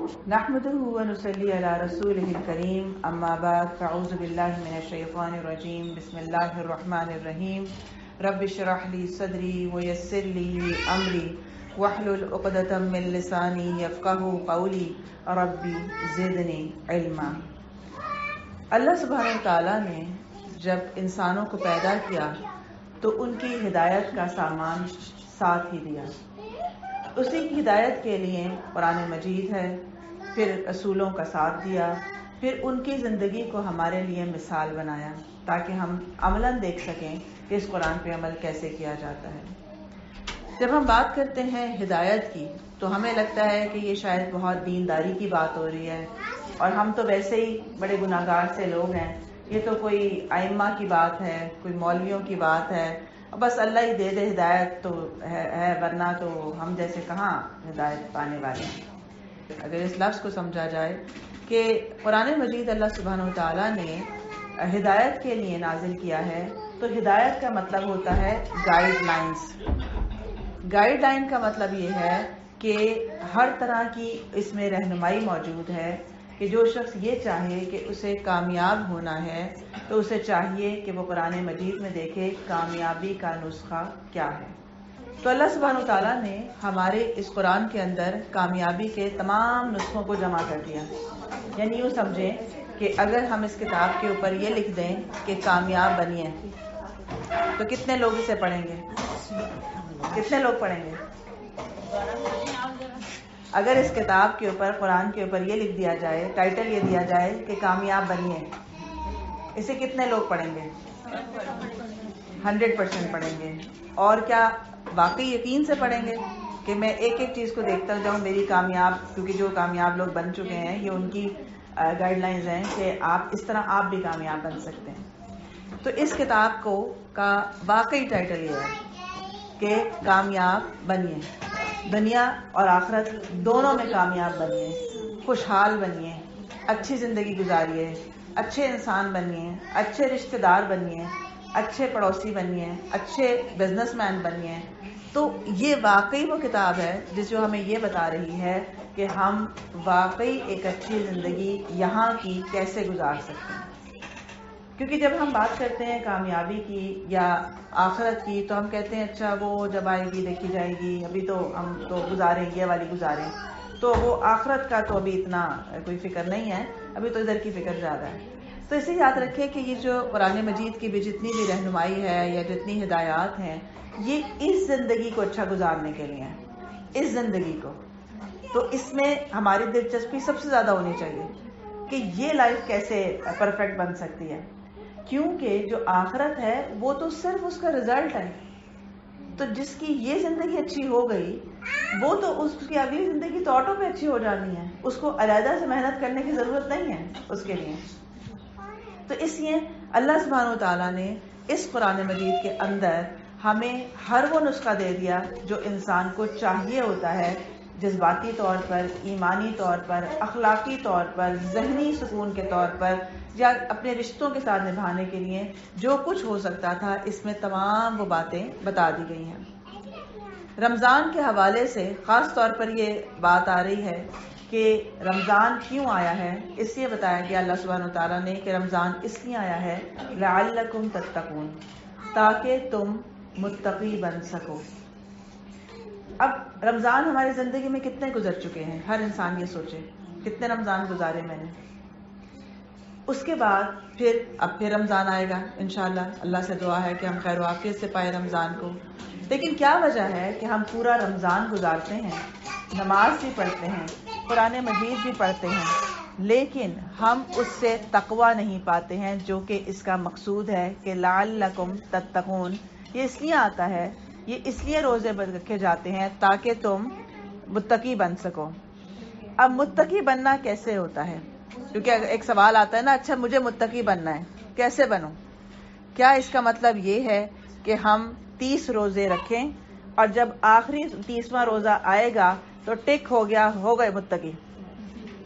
نحمده ونصلي على رسوله الكريم اما بعد فاعوذ بالله من الشيطان الرجيم بسم الله الرحمن الرحيم رب اشرح لي صدري ويسر لي امري واحلل عقدة من لساني يفقهوا قولي ربي زدني علما۔ اللہ سبحانہ وتعالیٰ نے جب انسانوں کو پیدا کیا تو ان کی ہدایت کا سامان ساتھ ہی دیا۔ اسی کی ہدایت کے لیے قرآن مجید ہے، پھر رسولوں کا ساتھ دیا، پھر ان کی زندگی کو ہمارے لیے مثال بنایا تاکہ ہم عملاً دیکھ سکیں کہ اس قرآن پہ عمل کیسے کیا جاتا ہے۔ جب ہم بات کرتے ہیں ہدایت کی تو ہمیں لگتا ہے کہ یہ شاید بہت دینداری کی بات ہو رہی ہے، اور ہم تو ویسے ہی بڑے گناہگار سے لوگ ہیں، یہ تو کوئی ائمہ کی بات ہے، کوئی مولویوں کی بات ہے، بس اللہ ہی دے دے ہدایت تو ہے ورنہ تو ہم جیسے کہاں ہدایت پانے والے ہیں۔ اگر اس لفظ کو سمجھا جائے کہ قرآن مجید اللہ سبحانہ وتعالیٰ نے ہدایت کے لیے نازل کیا ہے، تو ہدایت کا مطلب ہوتا ہے گائیڈ لائنز۔ گائیڈ لائن کا مطلب یہ ہے کہ ہر طرح کی اس میں رہنمائی موجود ہے کہ جو شخص یہ چاہے کہ اسے کامیاب ہونا ہے تو اسے چاہیے کہ وہ قرآن مجید میں دیکھے کامیابی کا نسخہ کیا ہے۔ تو اللہ سبحانہ وتعالیٰ نے ہمارے اس قرآن کے اندر کامیابی کے تمام نسخوں کو جمع کر دیا۔ یعنی یوں سمجھیں کہ اگر ہم اس کتاب کے اوپر یہ لکھ دیں کہ کامیاب بنیے تو کتنے لوگ اسے پڑھیں گے؟ کتنے لوگ پڑھیں گے؟ اگر اس کتاب کے اوپر، قرآن کے اوپر یہ لکھ دیا جائے، ٹائٹل یہ دیا جائے کہ کامیاب بنیے، اسے کتنے لوگ پڑھیں گے؟ 100% پڑھیں گے۔ اور کیا واقعی یقین سے پڑھیں گے کہ میں ایک ایک چیز کو دیکھتا جاؤں میری کامیاب، کیونکہ جو کامیاب لوگ بن چکے ہیں یہ ان کی گائیڈ لائنز ہیں کہ آپ اس طرح آپ بھی کامیاب بن سکتے ہیں۔ تو اس کتاب کو کا واقعی ٹائٹل یہ ہے کہ کامیاب بنیے، دنیا اور آخرت دونوں میں کامیاب بنیے، خوشحال بنیے، اچھی زندگی گزاریے، اچھے انسان بنیے، اچھے رشتہ دار بنیے، اچھے پڑوسی بنیے، اچھے بزنس مین بنیے۔ تو یہ واقعی وہ کتاب ہے جس جو ہمیں یہ بتا رہی ہے کہ ہم واقعی ایک اچھی زندگی یہاں کی کیسے گزار سکتے ہیں۔ کیونکہ جب ہم بات کرتے ہیں کامیابی کی یا آخرت کی تو ہم کہتے ہیں اچھا وہ جب آئے گی دیکھی جائے گی، ابھی تو ہم تو گزاریں یہ والی گزاریں، تو وہ آخرت کا تو ابھی اتنا کوئی فکر نہیں ہے، ابھی تو ادھر کی فکر زیادہ ہے۔ تو اسے یاد رکھیں کہ یہ جو قرآن مجید کی بھی جتنی بھی رہنمائی ہے یا جتنی ہدایات ہیں یہ اس زندگی کو اچھا گزارنے کے لیے ہیں، اس زندگی کو۔ تو اس میں ہماری دلچسپی سب سے زیادہ ہونی چاہیے کہ یہ لائف کیسے پرفیکٹ بن سکتی ہے، کیونکہ جو آخرت ہے وہ تو صرف اس کا رزلٹ ہے۔ تو جس کی یہ زندگی اچھی ہو گئی وہ تو اس کی اگلی زندگی تو آٹو پہ اچھی ہو جانی ہے، اس کو علیحدہ سے محنت کرنے کی ضرورت نہیں ہے اس کے لیے۔ تو اس لیے اللہ سبحانہ وتعالیٰ نے اس قرآن مجید کے اندر ہمیں ہر وہ نسخہ دے دیا جو انسان کو چاہیے ہوتا ہے جذباتی طور پر، ایمانی طور پر، اخلاقی طور پر، ذہنی سکون کے طور پر، یا اپنے رشتوں کے ساتھ نبھانے کے لیے جو کچھ ہو سکتا تھا اس میں تمام وہ باتیں بتا دی گئی ہیں۔ رمضان کے حوالے سے خاص طور پر یہ بات آ رہی ہے کہ رمضان کیوں آیا ہے، اس لیے بتایا گیا اللہ سبحانہ وتعالیٰ نے کہ رمضان اس لیے آیا ہے لعلکم تتقون، تاکہ تم متقی بن سکو۔ اب رمضان ہماری زندگی میں کتنے گزر چکے ہیں، ہر انسان یہ سوچے کتنے رمضان گزارے میں نے۔ اس کے بعد پھر رمضان آئے گا انشاءاللہ، اللہ سے دعا ہے کہ ہم خیر و عافیت سے پائے رمضان کو۔ لیکن کیا وجہ ہے کہ ہم پورا رمضان گزارتے ہیں، نماز بھی پڑھتے ہیں، قرآن مجید بھی پڑھتے ہیں، لیکن ہم اس سے تقوی نہیں پاتے ہیں جو کہ اس کا مقصود ہے کہ لعلکم تتقون۔ یہ اس لیے آتا ہے، یہ اس لیے روزے رکھے جاتے ہیں تاکہ تم متقی بن سکو۔ اب متقی بننا کیسے ہوتا ہے؟ کیونکہ ایک سوال آتا ہے نا، اچھا مجھے متقی بننا ہے، کیسے بنوں؟ کیا اس کا مطلب یہ ہے کہ ہم 30 روزے رکھیں اور جب آخری 30واں روزہ آئے گا تو ٹک ہو گئے متقی؟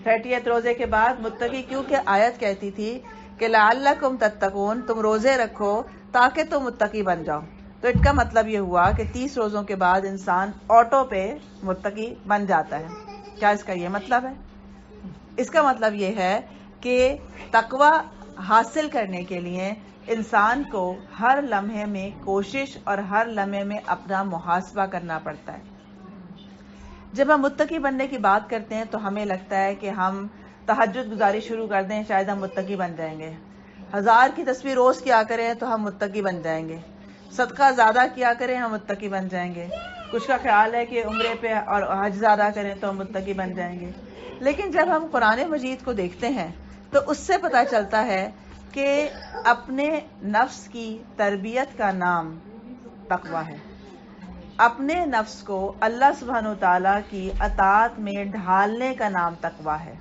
30th روزے کے بعد متقی، کیونکہ آیت کہتی تھی کہ لعلکم تتقون، تم روزے رکھو تاکہ تم متقی بن جاؤ۔ تو اس کا مطلب یہ ہوا کہ 30 روزوں کے بعد انسان آٹو پہ متقی بن جاتا ہے۔ کیا اس کا یہ مطلب ہے؟ اس کا مطلب یہ ہے کہ تقوی حاصل کرنے کے لیے انسان کو ہر لمحے میں کوشش اور ہر لمحے میں اپنا محاسبہ کرنا پڑتا ہے. جب ہم متقی بننے کی بات کرتے ہیں تو ہمیں لگتا ہے کہ ہم تہجد گزاری شروع کر دیں شاید ہم متقی بن جائیں گے, 1000 کی تسبیح روز کیا کریں تو ہم متقی بن جائیں گے, صدقہ زیادہ کیا کریں ہم متقی بن جائیں گے, کچھ کا خیال ہے کہ عمرے پہ اور حج زیادہ کریں تو ہم متقی بن جائیں گے. لیکن جب ہم قرآن مجید کو دیکھتے ہیں تو اس سے پتہ چلتا ہے کہ اپنے نفس کی تربیت کا نام تقوی ہے. اپنے نفس کو اللہ سبحانہ وتعالیٰ کی اطاعت میں ڈھالنے کا نام تقوی ہے.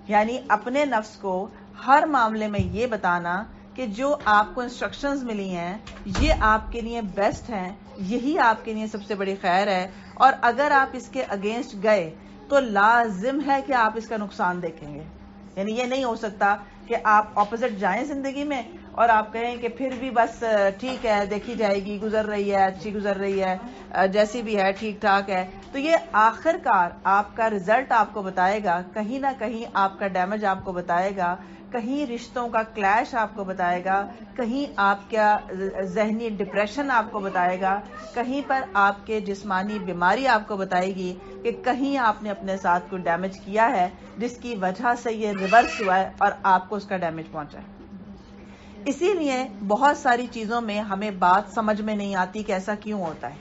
یعنی اپنے نفس کو ہر معاملے میں یہ بتانا کہ جو آپ کو انسٹرکشنز ملی ہیں یہ آپ کے لیے بیسٹ ہیں, یہی آپ کے لیے سب سے بڑی خیر ہے, اور اگر آپ اس کے اگینسٹ گئے تو لازم ہے کہ آپ اس کا نقصان دیکھیں گے. یعنی یہ نہیں ہو سکتا کہ آپ اپوزٹ جائیں زندگی میں اور آپ کہیں کہ پھر بھی بس ٹھیک ہے دیکھی جائے گی, گزر رہی ہے, اچھی گزر رہی ہے, جیسی بھی ہے ٹھیک ٹھاک ہے. تو یہ آخر کار آپ کا رزلٹ آپ کو بتائے گا, کہیں نہ کہیں آپ کا ڈیمیج آپ کو بتائے گا, کہیں رشتوں کا کلیش آپ کو بتائے گا, کہیں آپ کا ذہنی ڈپریشن آپ کو بتائے گا, کہیں پر آپ کے جسمانی بیماری آپ کو بتائے گی کہ کہیں آپ نے اپنے ساتھ کوئی ڈیمیج کیا ہے جس کی وجہ سے یہ ریورس ہوا ہے اور آپ کو اس کا ڈیمیج پہنچا ہے. اسی لیے بہت ساری چیزوں میں ہمیں بات سمجھ میں نہیں آتی کہ ایسا کیوں ہوتا ہے.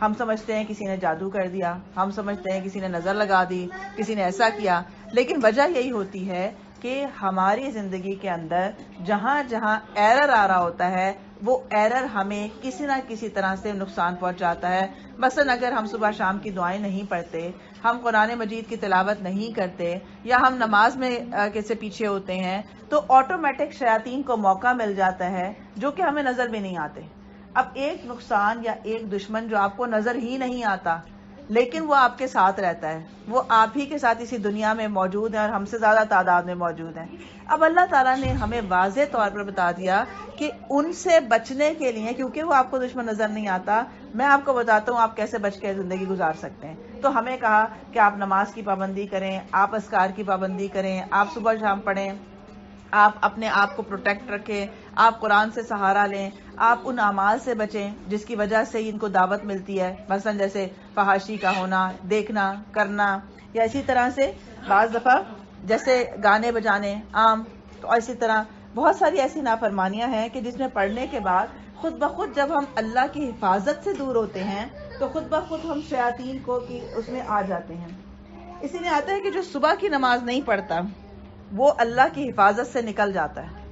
ہم سمجھتے ہیں کسی نے جادو کر دیا, ہم سمجھتے ہیں کسی نے نظر لگا دی, کسی نے ایسا کیا, لیکن وجہ یہی ہوتی ہے کہ ہماری زندگی کے اندر جہاں جہاں ایرر آ رہا ہوتا ہے وہ ایرر ہمیں کسی نہ کسی طرح سے نقصان پہنچاتا ہے. مثلا اگر ہم صبح شام کی دعائیں نہیں پڑھتے, ہم قرآن مجید کی تلاوت نہیں کرتے, یا ہم نماز میں کیسے پیچھے ہوتے ہیں, تو آٹومیٹک شیاطین کو موقع مل جاتا ہے جو کہ ہمیں نظر بھی نہیں آتے. اب ایک نقصان یا ایک دشمن جو آپ کو نظر ہی نہیں آتا لیکن وہ آپ کے ساتھ رہتا ہے, وہ آپ ہی کے ساتھ اسی دنیا میں موجود ہے اور ہم سے زیادہ تعداد میں موجود ہیں. اب اللہ تعالیٰ نے ہمیں واضح طور پر بتا دیا کہ ان سے بچنے کے لیے, کیونکہ وہ آپ کو دشمن نظر نہیں آتا, میں آپ کو بتاتا ہوں آپ کیسے بچ کے زندگی گزار سکتے ہیں. تو ہمیں کہا کہ آپ نماز کی پابندی کریں, آپ اذکار کی پابندی کریں, آپ صبح شام پڑھیں, آپ اپنے آپ کو پروٹیکٹ رکھیں, آپ قرآن سے سہارا لیں, آپ ان اعمال سے بچیں جس کی وجہ سے ان کو دعوت ملتی ہے, مثلا جیسے فحاشی کا ہونا, دیکھنا, کرنا, یا اسی طرح سے بعض دفعہ جیسے گانے بجانے عام, تو اسی طرح بہت ساری ایسی نافرمانیاں ہیں کہ جس میں پڑھنے کے بعد خود بخود جب ہم اللہ کی حفاظت سے دور ہوتے ہیں تو خود بخود ہم شیاطین کو اس میں آ جاتے ہیں. اسی لیے آتا ہے کہ جو صبح کی نماز نہیں پڑھتا وہ اللہ کی حفاظت سے نکل جاتا ہے.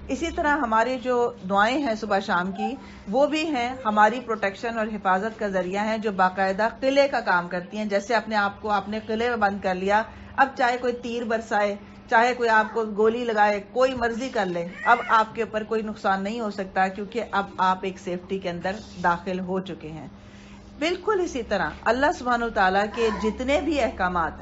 اسی طرح ہماری جو دعائیں ہیں صبح شام کی وہ بھی ہیں ہماری پروٹیکشن اور حفاظت کا ذریعہ ہیں, جو باقاعدہ قلعے کا کام کرتی ہیں. جیسے اپنے آپ کو آپ نے قلعے میں بند کر لیا, اب چاہے کوئی تیر برسائے, چاہے کوئی آپ کو گولی لگائے, کوئی مرضی کر لے, اب آپ کے اوپر کوئی نقصان نہیں ہو سکتا کیونکہ اب آپ ایک سیفٹی کے اندر داخل ہو چکے ہیں. بالکل اسی طرح اللہ سبحانہ وتعالیٰ کے جتنے بھی احکامات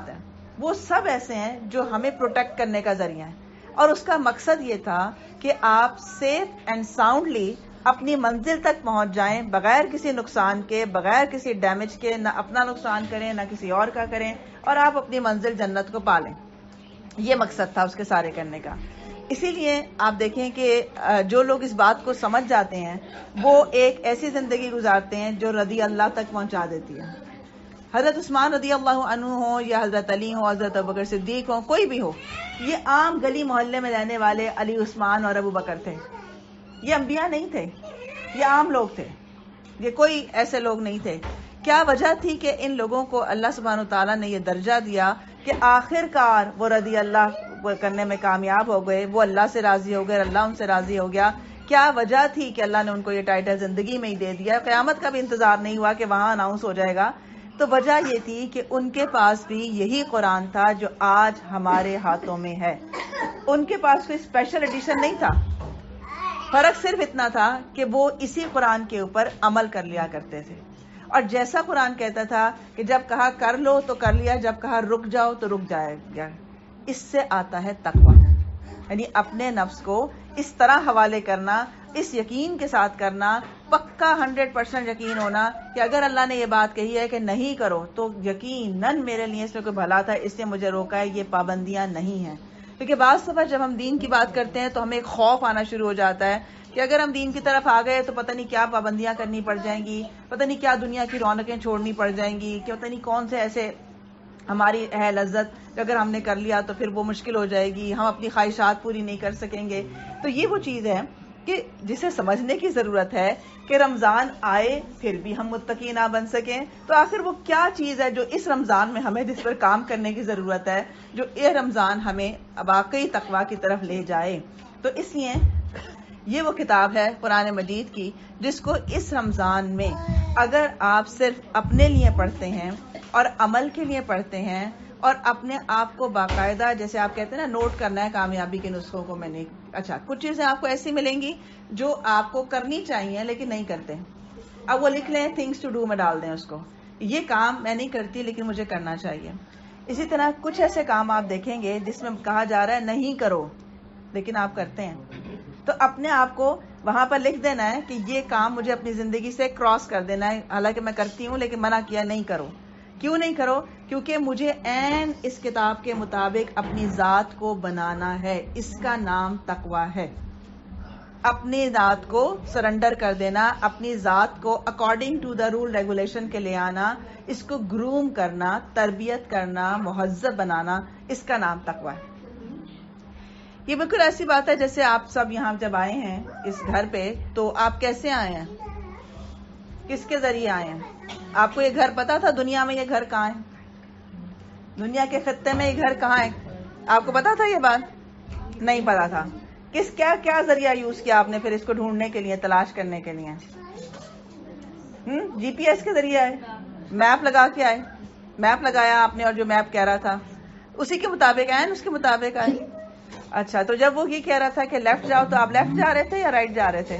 ہیں وہ سب ایسے ہیں جو ہمیں پروٹیکٹ کرنے کا ذریعہ ہے, اور اس کا مقصد یہ تھا کہ آپ سیف اینڈ ساؤنڈلی اپنی منزل تک پہنچ جائیں بغیر کسی نقصان کے, بغیر کسی ڈیمیج کے, نہ اپنا نقصان کریں نہ کسی اور کا کریں, اور آپ اپنی منزل جنت کو پالیں. یہ مقصد تھا اس کے سارے کرنے کا. اسی لیے آپ دیکھیں کہ جو لوگ اس بات کو سمجھ جاتے ہیں وہ ایک ایسی زندگی گزارتے ہیں جو رضی اللہ تک پہنچا دیتی ہے. حضرت عثمان رضی اللہ عنہ ہوں, یا حضرت علی ہوں, حضرت ابوبکر صدیق ہوں, کوئی بھی ہو, یہ عام گلی محلے میں رہنے والے علی, عثمان اور ابو بکر تھے. یہ انبیاء نہیں تھے, یہ عام لوگ تھے, یہ کوئی ایسے لوگ نہیں تھے. کیا وجہ تھی کہ ان لوگوں کو اللہ سبحانہ وتعالیٰ نے یہ درجہ دیا کہ آخر کار وہ رضی اللہ کرنے میں کامیاب ہو گئے, وہ اللہ سے راضی ہو گئے, اللہ ان سے راضی ہو گیا. کیا وجہ تھی کہ اللہ نے ان کو یہ ٹائٹل زندگی میں ہی دے دیا, قیامت کا بھی انتظار نہیں ہوا کہ وہاں اناؤنس ہو جائے گا. تو وجہ یہ تھی کہ ان کے پاس بھی یہی قرآن تھا جو آج ہمارے ہاتھوں میں ہے. ان کے پاس کوئی اسپیشل ایڈیشن نہیں تھا, فرق صرف اتنا تھا کہ وہ اسی قرآن کے اوپر عمل کر لیا کرتے تھے. اور جیسا قرآن کہتا تھا کہ جب کہا کر لو تو کر لیا, جب کہا رک جاؤ تو رک جائے گا. اس سے آتا ہے تقویٰ. یعنی اپنے نفس کو اس طرح حوالے کرنا، اس یقین کے ساتھ کرنا، پکا 100% یقین ہونا کہ اگر اللہ نے یہ بات کہی ہے کہ نہیں کرو تو یقیناً میرے لیے اس میں کوئی بھلا تھا، اس نے مجھے روکا ہے، یہ پابندیاں نہیں ہیں. کیونکہ بعض دفعہ جب ہم دین کی بات کرتے ہیں تو ہمیں ایک خوف آنا شروع ہو جاتا ہے کہ اگر ہم دین کی طرف آ گئے تو پتہ نہیں کیا پابندیاں کرنی پڑ جائیں گی، پتہ نہیں کیا دنیا کی رونقیں چھوڑنی پڑ جائیں گی، کہ پتہ نہیں کون سے ایسے ہماری ہے لذت کہ اگر ہم نے کر لیا تو پھر وہ مشکل ہو جائے گی، ہم اپنی خواہشات پوری نہیں کر سکیں گے. تو یہ وہ چیز ہے کہ جسے سمجھنے کی ضرورت ہے کہ رمضان آئے پھر بھی ہم متقی نہ بن سکیں. تو آخر وہ کیا چیز ہے جو اس رمضان میں ہمیں جس پر کام کرنے کی ضرورت ہے، جو یہ رمضان ہمیں واقعی تقویٰ کی طرف لے جائے. تو اس لیے یہ وہ کتاب ہے قرآن مجید کی جس کو اس رمضان میں اگر آپ صرف اپنے لیے پڑھتے ہیں اور عمل کے لیے پڑھتے ہیں اور اپنے آپ کو باقاعدہ، جیسے آپ کہتے ہیں نا نوٹ کرنا ہے کامیابی کے نسخوں کو، میں نے اچھا کچھ چیزیں آپ کو ایسی ملیں گی جو آپ کو کرنی چاہیے لیکن نہیں کرتے. اب وہ لکھ لیں تھنگس ٹو ڈو میں ڈال دیں اس کو، یہ کام میں نہیں کرتی لیکن مجھے کرنا چاہیے. اسی طرح کچھ ایسے کام آپ دیکھیں گے جس میں کہا جا رہا ہے نہیں کرو لیکن آپ کرتے ہیں. تو اپنے آپ کو وہاں پر لکھ دینا ہے کہ یہ کام مجھے اپنی زندگی سے کراس کر دینا ہے، حالانکہ میں کرتی ہوں لیکن منع کیا نہیں کرو. کیوں نہیں کرو؟ کیونکہ مجھے عین اس کتاب کے مطابق اپنی ذات کو بنانا ہے. اس کا نام تقویٰ ہے. اپنی ذات کو سرنڈر کر دینا، اپنی ذات کو according to the rule regulation کے لے آنا، اس کو گروم کرنا، تربیت کرنا، مہذب بنانا، اس کا نام تقویٰ ہے. یہ بالکل ایسی بات ہے جیسے آپ سب یہاں جب آئے ہیں اس گھر پہ تو آپ کیسے آئے ہیں؟ کس کے ذریعے آئے ہیں؟ آپ کو یہ گھر پتا تھا دنیا میں یہ گھر کہاں ہے؟ دنیا کے خطے میں یہ گھر کہاں ہے؟ آپ کو پتا تھا یہ بات؟ نہیں پتا تھا. کیا ذریعہ یوز کیا آپ نے پھر اس کو ڈھونڈنے کے لیے، تلاش کرنے کے لیے؟ جی پی ایس کے ذریعے آئے، میپ لگا کے آئے، میپ لگایا آپ نے اور جو میپ کہہ رہا تھا اسی کے مطابق آئے، اس کے مطابق آئے. اچھا تو جب وہ یہ کہہ رہا تھا کہ لیفٹ جاؤ تو آپ لیفٹ جا رہے تھے یا رائٹ جا رہے تھے؟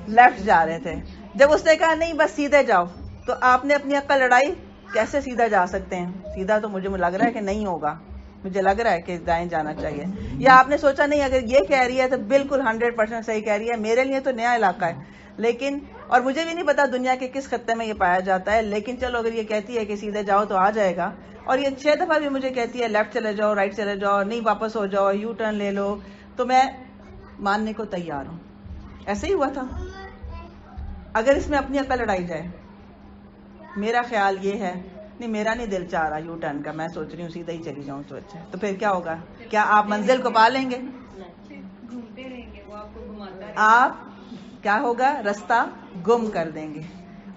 لیفٹ جا رہے تھے. جب اس نے کہا نہیں بس سیدھے جاؤ تو آپ نے اپنی عقل لڑائی، کیسے سیدھا جا سکتے ہیں؟ سیدھا تو مجھے لگ رہا ہے کہ نہیں ہوگا، مجھے لگ رہا ہے کہ دائیں جانا چاہیے. یا آپ نے سوچا نہیں اگر یہ کہہ رہی ہے تو بالکل 100% صحیح کہہ رہی ہے، میرے لیے تو نیا علاقہ ہے لیکن اور مجھے بھی نہیں پتا دنیا کے کس خطے میں یہ پایا جاتا ہے، لیکن چلو اگر یہ کہتی ہے کہ سیدھے جاؤ تو آ جائے گا، اور یہ 6 دفعہ بھی مجھے کہتی ہے لیفٹ چلے جاؤ، رائٹ چلے جاؤ، نہیں واپس ہو جاؤ، یو ٹرن لے لو، تو میں ماننے کو تیار ہوں. ایسے ہی ہوا تھا. اگر اس میں اپنی عقل لڑائی جائے، میرا خیال یہ ہے نہیں میرا نہیں دل چاہ رہا یو ٹرن کا، میں سوچ رہی ہوں سیدھا ہی چلی جاؤں تو اچھا، تو پھر کیا ہوگا؟ کیا آپ منزل کو پا لیں گے؟ آپ کیا ہوگا؟ رستہ گم کر دیں گے،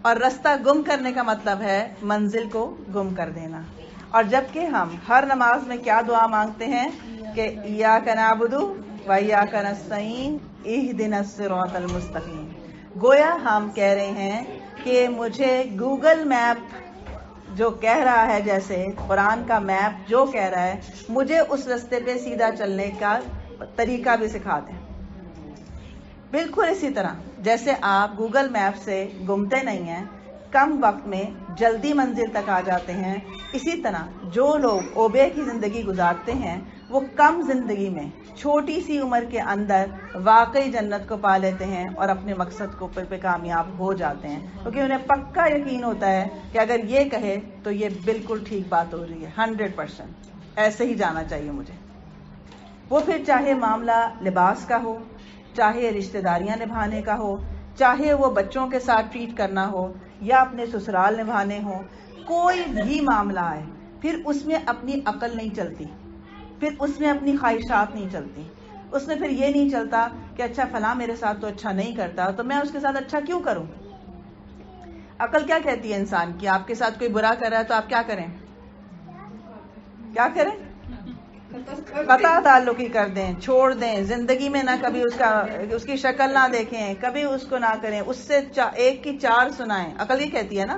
اور رستہ گم کرنے کا مطلب ہے منزل کو گم کر دینا. اور جبکہ ہم ہر نماز میں کیا دعا مانگتے ہیں کہ ایاک نعبد و ایاک نستعین اہدنا الصراط المستقیم. گویا ہم کہہ رہے ہیں کہ مجھے گوگل میپ جو کہہ رہا ہے، جیسے قرآن کا میپ جو کہہ رہا ہے، مجھے اس رستے پہ سیدھا چلنے کا طریقہ بھی سکھا دیں. بالکل اسی طرح جیسے آپ گوگل میپ سے گمتے نہیں ہیں، کم وقت میں جلدی منزل تک آ جاتے ہیں، اسی طرح جو لوگ اوبے کی زندگی گزارتے ہیں وہ کم زندگی میں چھوٹی سی عمر کے اندر واقعی جنت کو پا لیتے ہیں اور اپنے مقصد کو پہ کامیاب ہو جاتے ہیں، کیونکہ انہیں پکا یقین ہوتا ہے کہ اگر یہ کہے تو یہ بالکل ٹھیک بات ہو رہی ہے، 100% ایسے ہی جانا چاہیے مجھے. وہ پھر چاہے معاملہ لباس کا ہو، چاہے رشتہ داریاں نبھانے کا ہو، چاہے وہ بچوں کے ساتھ ٹریٹ کرنا ہو یا اپنے سسرال نبھانے ہو، کوئی بھی معاملہ آئے پھر اس میں اپنی عقل نہیں چلتی، پھر اس میں اپنی خواہشات نہیں چلتی، اس میں پھر یہ نہیں چلتا کہ اچھا فلاں میرے ساتھ تو اچھا نہیں کرتا تو میں اس کے ساتھ اچھا کیوں کروں. عقل کیا کہتی ہے انسان کی؟ آپ کے ساتھ کوئی برا کر رہا ہے تو آپ کیا کریں؟ کیا کریں؟ قطع تعلق ہی کر دیں، چھوڑ دیں، زندگی میں نہ کبھی اس کی شکل نہ دیکھیں، کبھی اس کو نہ کریں، اس سے ایک کی 4 سنائیں. عقل یہ کہتی ہے نا،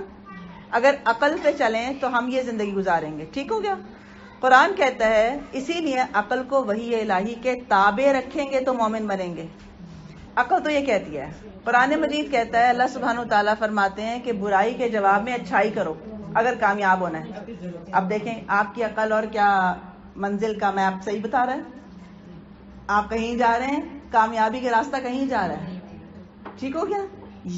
اگر عقل پہ چلیں تو ہم یہ زندگی گزاریں گے. ٹھیک ہو گیا؟ قرآن کہتا ہے اسی لیے عقل کو وحی الہی کے تابع رکھیں گے تو مومن بنیں گے. عقل تو یہ کہتی ہے. قرآن مجید کہتا ہے، اللہ سبحانہ و تعالیٰ فرماتے ہیں کہ برائی کے جواب میں اچھائی کرو اگر کامیاب ہونا ہے. اب دیکھیں آپ کی عقل اور کیا منزل کا میپ صحیح بتا رہا ہے؟ آپ کہیں جا رہے ہیں, کامیابی کا راستہ کہیں جا رہا ہے. ٹھیک ہو گیا؟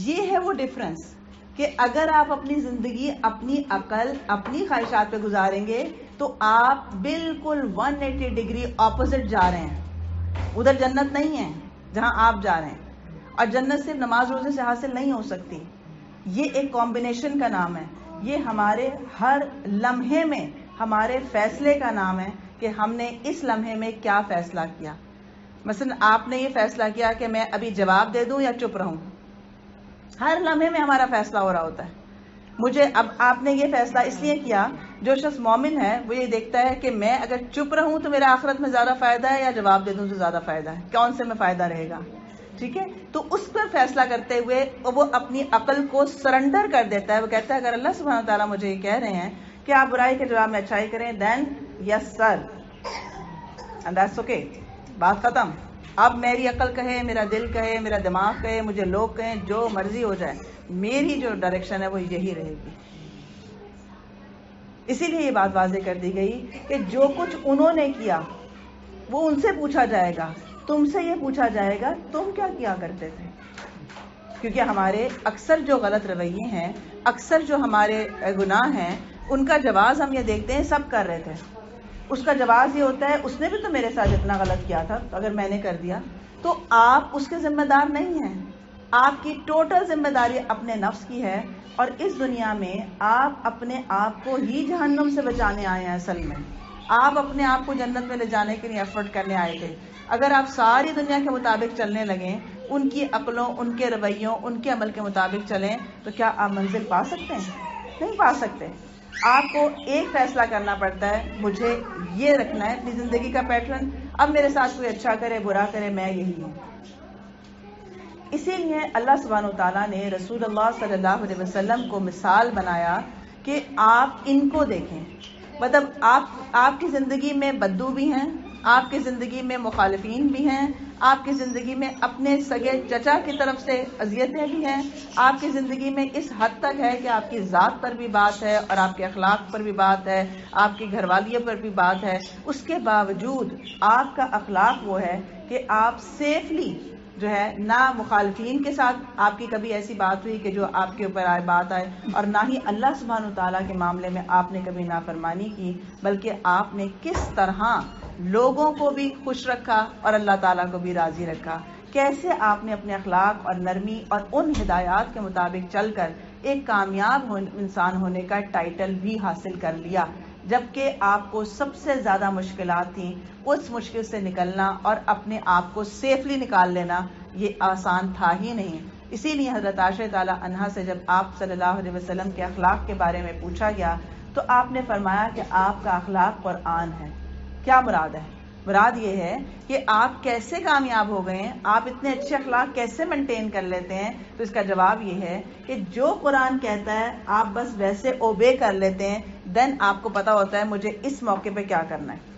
یہ ہے وہ ڈفرنس کہ اگر آپ اپنی زندگی اپنی عقل اپنی خواہشات پہ گزاریں گے تو آپ بالکل 180 ڈگری اپوزٹ جا رہے ہیں. ادھر جنت نہیں ہے جہاں آپ جا رہے ہیں, اور جنت صرف نماز روزے سے حاصل نہیں ہو سکتی. یہ ایک کمبینیشن کا نام ہے. یہ ہمارے ہر لمحے میں ہمارے فیصلے کا نام ہے کہ ہم نے اس لمحے میں کیا فیصلہ کیا. مثلا آپ نے یہ فیصلہ کیا کہ میں ابھی جواب دے دوں یا چپ رہوں. ہر لمحے میں ہمارا فیصلہ ہو رہا ہوتا ہے. مجھے اب آپ نے یہ فیصلہ اس لیے کیا, جو شخص مومن ہے وہ یہ دیکھتا ہے کہ میں اگر چپ رہوں تو میرا آخرت میں زیادہ فائدہ ہے یا جواب دے دوں تو زیادہ فائدہ ہے, کون سے میں فائدہ رہے گا. ٹھیک ہے, تو اس پر فیصلہ کرتے ہوئے وہ اپنی عقل کو سرنڈر کر دیتا ہے. وہ کہتا ہے اگر اللہ سبحانہ وتعالیٰ مجھے یہ کہہ رہے ہیں کہ آپ برائی کے جواب میں اچھائی کریں, دین یس سر اینڈ دیٹس اوکے, بات ختم. اب میری عقل کہے, میرا دل کہے, میرا دماغ کہے, مجھے لوگ کہیں, جو مرضی ہو جائے, میری جو ڈائریکشن ہے وہ یہی رہے گی. اسی لیے یہ بات واضح کر دی گئی کہ جو کچھ انہوں نے کیا وہ ان سے پوچھا جائے گا, تم سے یہ پوچھا جائے گا تم کیا کرتے تھے. کیونکہ ہمارے اکثر جو غلط رویے ہیں, اکثر جو ہمارے گناہ ہیں, ان کا جواز ہم یہ دیکھتے ہیں سب کر رہے تھے. اس کا جواز یہ ہوتا ہے اس نے بھی تو میرے ساتھ اتنا غلط کیا تھا, تو اگر میں نے کر دیا تو آپ اس کے ذمہ دار نہیں ہیں. آپ کی ٹوٹل ذمہ داری اپنے نفس کی ہے, اور اس دنیا میں آپ اپنے آپ کو ہی جہنم سے بچانے آئے ہیں. اصل میں آپ اپنے آپ کو جنت میں لے جانے کے لیے ایفرٹ کرنے آئے تھے. اگر آپ ساری دنیا کے مطابق چلنے لگیں, ان کی عقلوں, ان کے رویوں, ان کے عمل کے مطابق چلیں, تو کیا آپ منزل پا سکتے ہیں؟ نہیں پا سکتے. آپ کو ایک فیصلہ کرنا پڑتا ہے, مجھے یہ رکھنا ہے اپنی زندگی کا پیٹرن, اب میرے ساتھ کوئی اچھا کرے برا کرے میں یہی ہوں. اسی لیے اللہ سبحانہ وتعالیٰ نے رسول اللہ صلی اللہ علیہ وسلم کو مثال بنایا کہ آپ ان کو دیکھیں. مطلب آپ کی زندگی میں بدو بھی ہیں, آپ کی زندگی میں مخالفین بھی ہیں, آپ کی زندگی میں اپنے سگے چچا کی طرف سے اذیتیں بھی ہیں, آپ کی زندگی میں اس حد تک ہے کہ آپ کی ذات پر بھی بات ہے اور آپ کے اخلاق پر بھی بات ہے, آپ کی گھر والیوں پر بھی بات ہے. اس کے باوجود آپ کا اخلاق وہ ہے کہ آپ سیفلی جو ہے, نہ مخالفین کے ساتھ آپ کی کبھی ایسی بات ہوئی کہ جو آپ کے اوپر بات آئے, اور نہ ہی اللہ سبحانہ وتعالیٰ کے معاملے میں آپ نے کبھی نافرمانی کی, بلکہ آپ نے کس طرح لوگوں کو بھی خوش رکھا اور اللہ تعالیٰ کو بھی راضی رکھا. کیسے آپ نے اپنے اخلاق اور نرمی اور ان ہدایات کے مطابق چل کر ایک کامیاب انسان ہونے کا ٹائٹل بھی حاصل کر لیا, جبکہ آپ کو سب سے زیادہ مشکلات تھیں. اس مشکل سے نکلنا اور اپنے آپ کو سیفلی نکال لینا یہ آسان تھا ہی نہیں. اسی لیے حضرت عائشہ تعالیٰ عنہا سے جب آپ صلی اللہ علیہ وسلم کے اخلاق کے بارے میں پوچھا گیا تو آپ نے فرمایا کہ آپ کا اخلاق قرآن ہے. کیا مراد ہے؟ مراد یہ ہے کہ آپ کیسے کامیاب ہو گئے ہیں, آپ اتنے اچھے اخلاق کیسے مینٹین کر لیتے ہیں. تو اس کا جواب یہ ہے کہ جو قرآن کہتا ہے آپ بس ویسے اوبے کر لیتے ہیں, دین آپ کو پتا ہوتا ہے مجھے اس موقع پہ کیا کرنا ہے.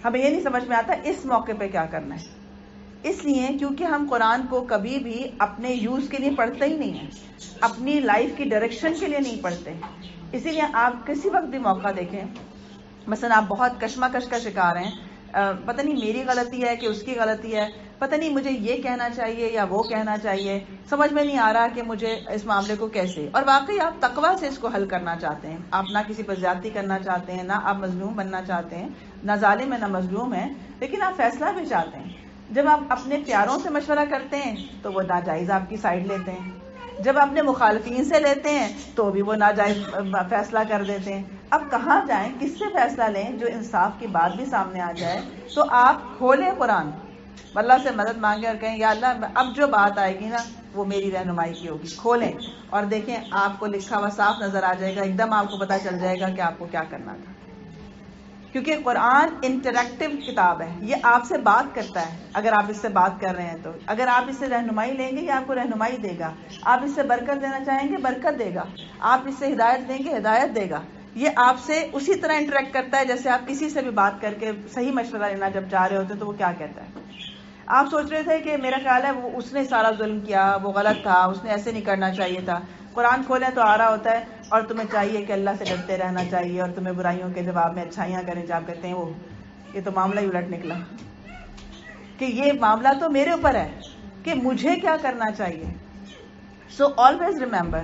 ہمیں یہ نہیں سمجھ میں آتا اس موقع پہ کیا کرنا ہے, اس لیے کیونکہ ہم قرآن کو کبھی بھی اپنے یوز کے لیے پڑھتے ہی نہیں ہیں, اپنی لائف کی ڈائریکشن کے لیے نہیں پڑھتے. اسی لیے آپ کسی وقت بھی موقع دیکھیں, مثلا آپ بہت کشمکش کا شکار ہیں, پتہ نہیں میری غلطی ہے کہ اس کی غلطی ہے, پتہ نہیں مجھے یہ کہنا چاہیے یا وہ کہنا چاہیے, سمجھ میں نہیں آ رہا کہ مجھے اس معاملے کو کیسے. اور واقعی آپ تقویٰ سے اس کو حل کرنا چاہتے ہیں, آپ نہ کسی پر زیادتی کرنا چاہتے ہیں, نہ آپ مظلوم بننا چاہتے ہیں, نہ ظالم ہے نہ مظلوم ہے, لیکن آپ فیصلہ بھی چاہتے ہیں. جب آپ اپنے پیاروں سے مشورہ کرتے ہیں تو وہ ناجائز آپ کی سائڈ لیتے ہیں, جب اپنے مخالفین سے لیتے ہیں تو بھی وہ ناجائز فیصلہ کر دیتے ہیں. اب کہاں جائیں, کس سے فیصلہ لیں جو انصاف کی بات بھی سامنے آ جائے. تو آپ کھولیں قرآن, اللہ سے مدد مانگیں اور کہیں یا اللہ اب جو بات آئے گی نا وہ میری رہنمائی کی ہوگی. کھولیں اور دیکھیں, آپ کو لکھا ہوا صاف نظر آ جائے گا, ایک دم آپ کو پتہ چل جائے گا کہ آپ کو کیا کرنا تھا. کیونکہ قرآن انٹریکٹیو کتاب ہے, یہ آپ سے بات کرتا ہے. اگر آپ اس سے بات کر رہے ہیں تو اگر آپ اس سے رہنمائی لیں گے یہ آپ کو رہنمائی دے گا, آپ اس سے برکت دینا چاہیں گے برکت دے گا, آپ اس سے ہدایت دیں گے ہدایت دے گا. یہ آپ سے اسی طرح انٹریکٹ کرتا ہے جیسے آپ کسی سے بھی بات کر کے صحیح مشورہ لینا جب چاہ رہے ہوتے ہیں تو وہ کیا کہتا ہے. آپ سوچ رہے تھے کہ میرا خیال ہے وہ اس نے سارا ظلم کیا, وہ غلط تھا, اس نے ایسے نہیں کرنا چاہیے تھا. قرآن کھولیں تو آ رہا ہوتا ہے اور تمہیں چاہیے کہ اللہ سے ڈرتے رہنا چاہیے اور تمہیں برائیوں کے جواب میں اچھائیاں کریں. جب آپ کہتے ہیں وہ یہ تو معاملہ ہی الٹ نکلا کہ یہ معاملہ تو میرے اوپر ہے کہ مجھے کیا کرنا چاہیے. سو آلویز ریمبر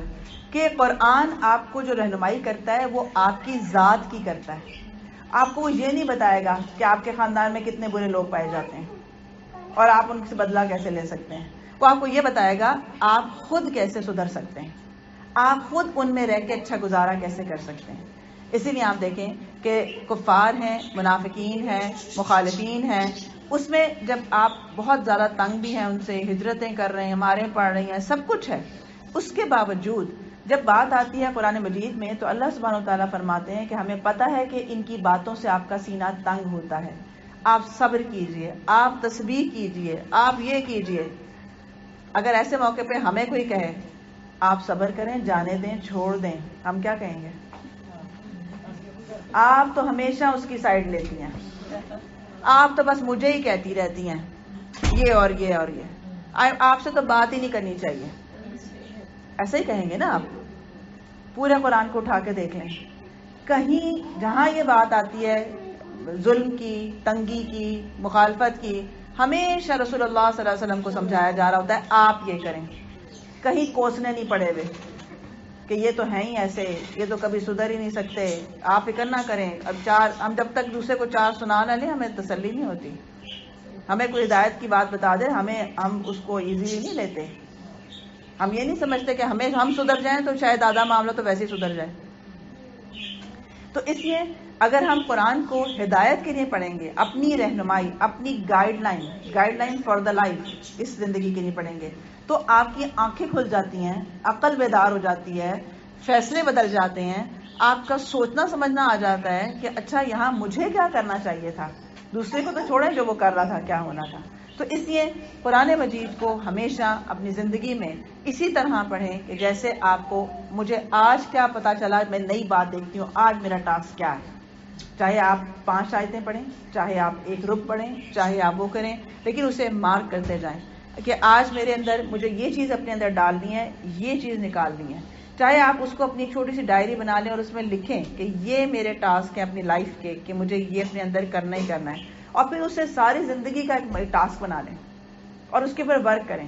کہ قرآن آپ کو جو رہنمائی کرتا ہے وہ آپ کی ذات کی کرتا ہے. آپ کو وہ یہ نہیں بتائے گا کہ آپ کے خاندان میں کتنے برے لوگ پائے جاتے ہیں اور آپ ان سے بدلہ کیسے لے سکتے ہیں. وہ آپ کو یہ بتائے گا آپ خود کیسے سدھر سکتے ہیں, آپ خود ان میں رہ کے اچھا گزارا کیسے کر سکتے ہیں. اسی لیے آپ دیکھیں کہ کفار ہیں, منافقین ہیں, مخالفین ہیں, اس میں جب آپ بہت زیادہ تنگ بھی ہیں ان سے, ہجرتیں کر رہے ہیں, ماریں پڑ رہی ہیں, سب کچھ ہے, اس کے باوجود جب بات آتی ہے قرآن مجید میں تو اللہ سبحانہ و تعالیٰ فرماتے ہیں کہ ہمیں پتہ ہے کہ ان کی باتوں سے آپ کا سینہ تنگ ہوتا ہے, آپ صبر کیجئے, آپ تسبیح کیجئے, آپ یہ کیجئے. اگر ایسے موقع پہ ہمیں کوئی کہے آپ صبر کریں, جانے دیں, چھوڑ دیں, ہم کیا کہیں گے؟ آپ تو ہمیشہ اس کی سائڈ لیتی ہیں, آپ تو بس مجھے ہی کہتی رہتی ہیں یہ اور یہ اور یہ, آپ سے تو بات ہی نہیں کرنی چاہیے. ایسے ہی کہیں گے نا آپ. پورے قرآن کو اٹھا کے دیکھ لیں, کہیں جہاں یہ بات آتی ہے ظلم کی, تنگی کی, مخالفت کی, ہمیشہ رسول اللہ صلی اللہ علیہ وسلم کو سمجھایا جا رہا ہوتا ہے آپ یہ کریں. کہیں کوسنے نہیں پڑے ہوئے کہ یہ تو ہیں ہی ایسے, یہ تو کبھی سدھر ہی نہیں سکتے, آپ فکر نہ کریں. اب ہم جب تک دوسرے کو چار سنا نہ لیں ہمیں تسلی نہیں ہوتی. ہمیں کوئی ہدایت کی بات بتا دے ہم اس کو ایزیلی نہیں لیتے. ہم یہ نہیں سمجھتے کہ ہم سدھر جائیں تو شاید آدھا معاملہ تو ویسے ہی سدھر جائے. تو اس لیے اگر ہم قرآن کو ہدایت کے لیے پڑھیں گے, اپنی رہنمائی, اپنی guideline for the life, اس زندگی کے لیے پڑھیں گے تو آپ کی آنکھیں کھل جاتی ہیں, عقل بیدار ہو جاتی ہے, فیصلے بدل جاتے ہیں, آپ کا سوچنا سمجھنا آ جاتا ہے کہ اچھا یہاں مجھے کیا کرنا چاہیے تھا, دوسرے کو تو چھوڑیں جو وہ کر رہا تھا کیا ہونا تھا. تو اس لیے قرآن مجید کو ہمیشہ اپنی زندگی میں اسی طرح پڑھیں کہ جیسے آپ کو مجھے آج کیا پتا چلا, میں نئی بات دیکھتی ہوں, آج میرا ٹاسک کیا ہے. چاہے آپ 5 آیتیں پڑھیں, چاہے آپ 1 رکوع پڑھیں, چاہے آپ وہ کریں, لیکن اسے مارک کرتے جائیں کہ آج میرے اندر مجھے یہ چیز اپنے اندر ڈالنی ہے, یہ چیز نکالنی ہے. چاہے آپ اس کو اپنی ایک چھوٹی سی ڈائری بنا لیں اور اس میں لکھیں کہ یہ میرے ٹاسک ہیں اپنی لائف کے, کہ مجھے یہ اپنے اندر کرنا ہی کرنا ہے, اور پھر اسے ساری زندگی کا ایک ٹاسک بنا لیں اور اس کے اوپر ورک کریں.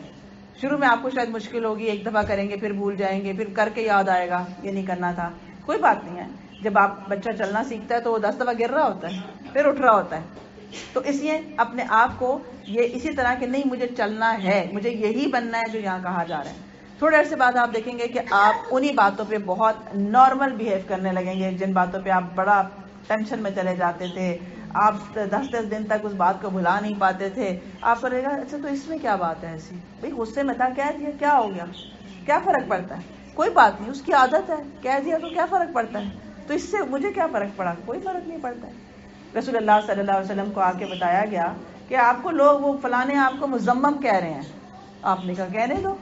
شروع میں آپ کو شاید مشکل ہوگی, ایک دفعہ کریں گے پھر بھول جائیں گے, پھر کر کے یاد آئے گا یہ نہیں کرنا تھا. کوئی بات نہیں ہے, جب آپ بچہ چلنا سیکھتا ہے تو وہ 10 دفعہ گر رہا ہوتا ہے, پھر اٹھ رہا ہوتا ہے. تو اس لیے اپنے آپ کو یہ اسی طرح کہ نہیں مجھے چلنا ہے, مجھے یہی بننا ہے جو یہاں کہا جا رہا ہے. تھوڑے عرصے بعد آپ دیکھیں گے کہ آپ انہی باتوں پہ بہت نارمل بیہیو کرنے لگیں گے جن باتوں پہ آپ بڑا ٹینشن میں چلے جاتے تھے, آپ 10 دن تک اس بات کو بھلا نہیں پاتے تھے. آپ کو لگے گا اچھا تو اس میں کیا بات ہے ایسی, بھائی غصے میں تھا کہہ دیا, کیا ہو گیا, کیا فرق پڑتا ہے, کوئی بات نہیں, اس کی عادت ہے, کہہ دیا تو کیا فرق پڑتا ہے, تو اس سے مجھے کیا فرق پڑا, کوئی فرق نہیں پڑتا ہے. رسول اللہ صلی اللہ علیہ وسلم کو آ کے بتایا گیا کہ آپ کو لوگ وہ فلانے آپ کو مذمم کہہ رہے ہیں. آپ نے کہا کہنے دو,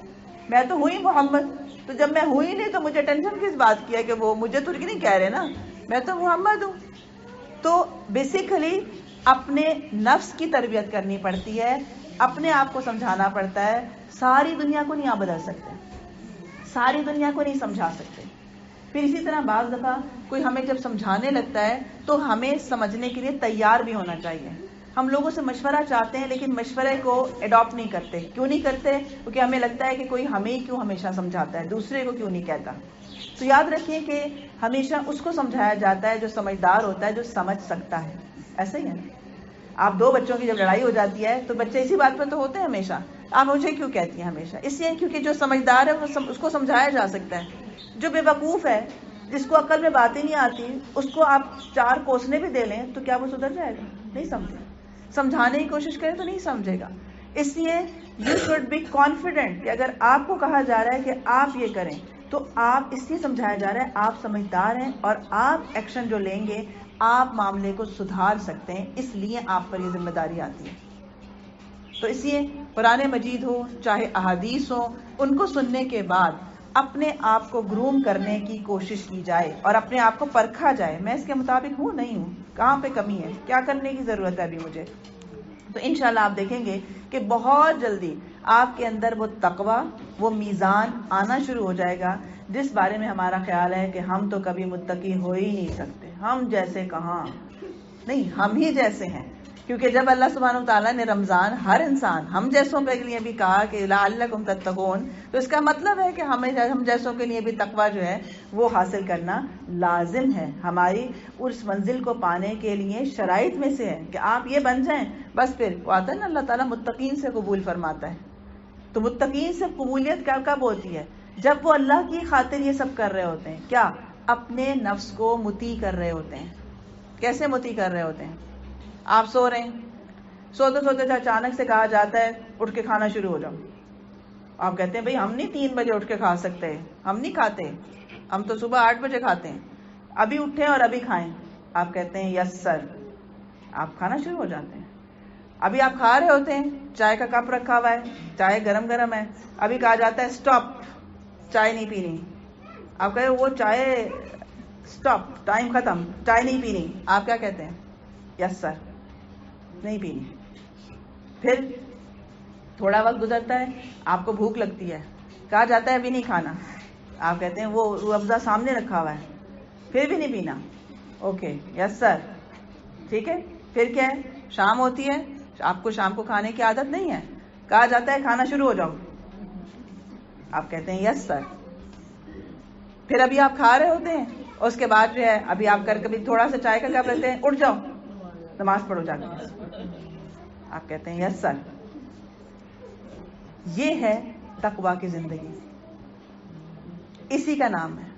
میں تو ہوئی محمد, تو جب میں ہوئی نہیں تو مجھے ٹینشن کس بات کی ہے کہ وہ مجھے تو نہیں کہہ رہے نا, میں تو محمد ہوں. تو بیسیکلی اپنے نفس کی تربیت کرنی پڑتی ہے, اپنے آپ کو سمجھانا پڑتا ہے. ساری دنیا کو نہیں آپ بدل سکتے, ساری دنیا کو نہیں سمجھا سکتے. پھر اسی طرح بعض دفعہ کوئی ہمیں جب سمجھانے لگتا ہے تو ہمیں سمجھنے کے لیے تیار بھی ہونا چاہیے. ہم لوگوں سے مشورہ چاہتے ہیں لیکن مشورے کو اڈاپٹ نہیں کرتے. کیوں نہیں کرتے؟ کیونکہ ہمیں لگتا ہے کہ کوئی ہمیں کیوں ہمیشہ سمجھاتا ہے, دوسرے کو کیوں نہیں کہتا. تو یاد رکھیے کہ ہمیشہ اس کو سمجھایا جاتا ہے جو سمجھدار ہوتا ہے, جو سمجھ سکتا ہے. ایسا ہی ہے نا, آپ 2 بچوں کی جب لڑائی ہو جاتی ہے تو بچے اسی بات پر تو ہوتے ہیں ہمیشہ, آپ مجھے کیوں کہتی ہیں ہمیشہ, اس لیے کیونکہ جو سمجھدار ہے وہ اس کو سمجھایا جا سکتا ہے. جو بے وقوف ہے, جس کو عقل میں باتیں نہیں آتی, اس کو آپ 4 کوسنے بھی دے لیں تو کیا وہ سدھر جائے گا؟ نہیں سمجھے. سمجھانے کی کوشش کریں تو نہیں سمجھے گا. اس لیے یو شوڈ بی کانفیڈنٹ کہ اگر آپ کو کہا جا رہا ہے کہ آپ یہ کریں تو آپ اس لیے سمجھایا جا رہا ہے آپ سمجھدار ہیں اور آپ ایکشن جو لیں گے آپ معاملے کو سدھار سکتے ہیں, اس لیے آپ پر یہ ذمہ داری آتی ہے. تو اس لیے قرآن مجید ہو چاہے احادیث ہو, ان کو سننے کے بعد اپنے آپ کو گروم کرنے کی کوشش کی جائے اور اپنے آپ کو پرکھا جائے, میں اس کے مطابق ہوں نہیں ہوں, کہاں پہ کمی ہے, کیا کرنے کی ضرورت ہے ابھی مجھے. تو انشاءاللہ آپ دیکھیں گے کہ بہت جلدی آپ کے اندر وہ تقویٰ, وہ میزان آنا شروع ہو جائے گا جس بارے میں ہمارا خیال ہے کہ ہم تو کبھی متقی ہو ہی نہیں سکتے, ہم جیسے کہاں, نہیں، ہم ہی جیسے ہیں، کیونکہ جب اللہ سبحانہ وتعالیٰ نے رمضان ہر انسان ہم جیسوں کے لیے بھی کہا کہ لعلکم تتقون، تو اس کا مطلب ہے کہ ہم جیسوں کے لیے بھی تقویٰ جو ہے وہ حاصل کرنا لازم ہے، ہماری اس منزل کو پانے کے لیے شرائط میں سے ہے کہ آپ یہ بن جائیں، بس پھر وہ آتا ہے نا اللہ تعالیٰ متقین سے قبول فرماتا ہے۔ تو متقین سے قبولیت کب ہوتی ہے؟ جب وہ اللہ کی خاطر یہ سب کر رہے ہوتے ہیں، کیا اپنے نفس کو مطیع کر رہے ہوتے ہیں۔ کیسے مطیع کر رہے ہوتے ہیں؟ آپ سو رہے ہیں، سوتے سوتے اچانک سے کہا جاتا ہے اٹھ کے کھانا شروع ہو جاؤ، آپ کہتے ہیں بھئی ہم نہیں 3 بجے اٹھ کے کھا سکتے، ہم نہیں کھاتے، ہم تو صبح 8 بجے کھاتے ہیں، ابھی اٹھیں اور ابھی کھائیں۔ آپ کہتے ہیں یس سر، آپ کھانا شروع ہو جاتے ہیں۔ ابھی آپ کھا رہے ہوتے ہیں، چائے کا کپ رکھا ہوا ہے، چائے گرم گرم ہے، ابھی کہا جاتا ہے سٹاپ، چائے نہیں پینی، آپ کہتے ہیں وہ چائے سٹاپ، ٹائم ختم، چائے نہیں پینی، آپ کیا کہتے ہیں؟ یس سر، نہیں پینی۔ پھر تھوڑا وقت گزرتا ہے، آپ کو بھوک لگتی ہے، کہا جاتا ہے ابھی نہیں کھانا، آپ کہتے ہیں وہ روح افزا سامنے رکھا ہوا ہے، پھر بھی نہیں پینا، اوکے یس سر، ٹھیک ہے۔ پھر کیا ہے؟ شام ہوتی ہے، آپ کو شام کو کھانے کی عادت نہیں ہے، کہا جاتا ہے کھانا شروع ہو جاؤ، آپ کہتے ہیں یس سر۔ پھر ابھی آپ کھا رہے ہوتے ہیں، اس کے بعد جو ہے ابھی آپ کبھی تھوڑا سا چائے کا کپ لیتے ہیں، اٹھ جاؤ نماز پڑھو جا کے، آپ کہتے ہیں یس سر۔ یہ ہے تقویٰ کی زندگی، اسی کا نام ہے۔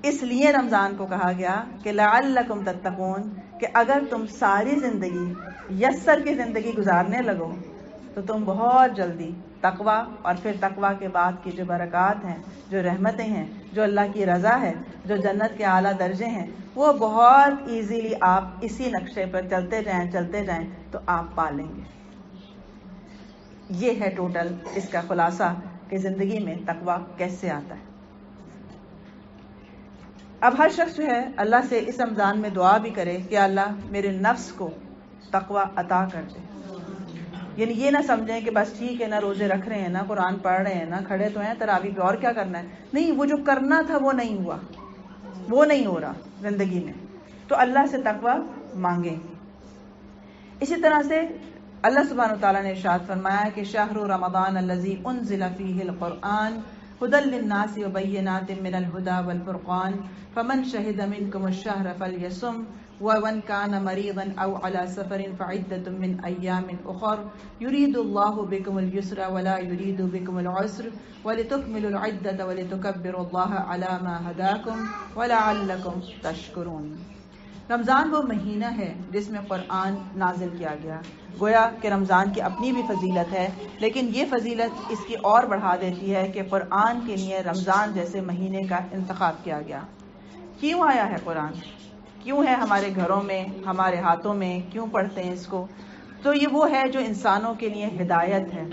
اس لیے رمضان کو کہا گیا کہ لعلکم تتقون، کہ اگر تم ساری زندگی یسر کی زندگی گزارنے لگو تو تم بہت جلدی تقویٰ، اور پھر تقویٰ کے بعد کی جو برکات ہیں، جو رحمتیں ہیں، جو اللہ کی رضا ہے، جو جنت کے اعلیٰ درجے ہیں، وہ بہت ایزیلی آپ اسی نقشے پر چلتے جائیں تو آپ پا لیں گے۔ یہ ہے ٹوٹل اس کا خلاصہ کہ زندگی میں تقویٰ کیسے آتا ہے۔ اب ہر شخص جو ہے اللہ سے اس رمضان میں دعا بھی کرے کہ اللہ میرے نفس کو تقویٰ عطا کر دے، یعنی یہ نہ سمجھیں کہ بس ٹھیک ہے نا، روزے رکھ رہے ہیں نا، قرآن پڑھ رہے ہیں نا، کھڑے تو ہیں تراویح پہ، اور کیا کرنا ہے، نہیں، وہ جو کرنا تھا وہ نہیں ہوا، وہ نہیں ہو رہا زندگی میں، تو اللہ سے تقویٰ مانگیں۔ اسی طرح سے اللہ سبحانہ وتعالیٰ نے ارشاد فرمایا کہ شہر رمضان الذی انزل فیہ القرآن ھدی للناس وبینات من الھدی والفرقان فمن شہد منکم الشہر فلیصم ومن کان مریضا او علی سفر فعدۃ من ایام اخر یرید اللہ بکم الیسر ولا یرید بکم العسر ولتکملوا العدۃ ولتکبروا اللہ علی ما ھداکم ولعلکم تشکرون۔ رمضان وہ مہینہ ہے جس میں قرآن نازل کیا گیا، گویا کہ رمضان کی اپنی بھی فضیلت ہے، لیکن یہ فضیلت اس کی اور بڑھا دیتی ہے کہ قرآن کے لیے رمضان جیسے مہینے کا انتخاب کیا گیا۔ کیوں آیا ہے قرآن؟ کیوں ہے ہمارے گھروں میں، ہمارے ہاتھوں میں، کیوں پڑھتے ہیں اس کو؟ تو یہ وہ ہے جو انسانوں کے لیے ہدایت ہے۔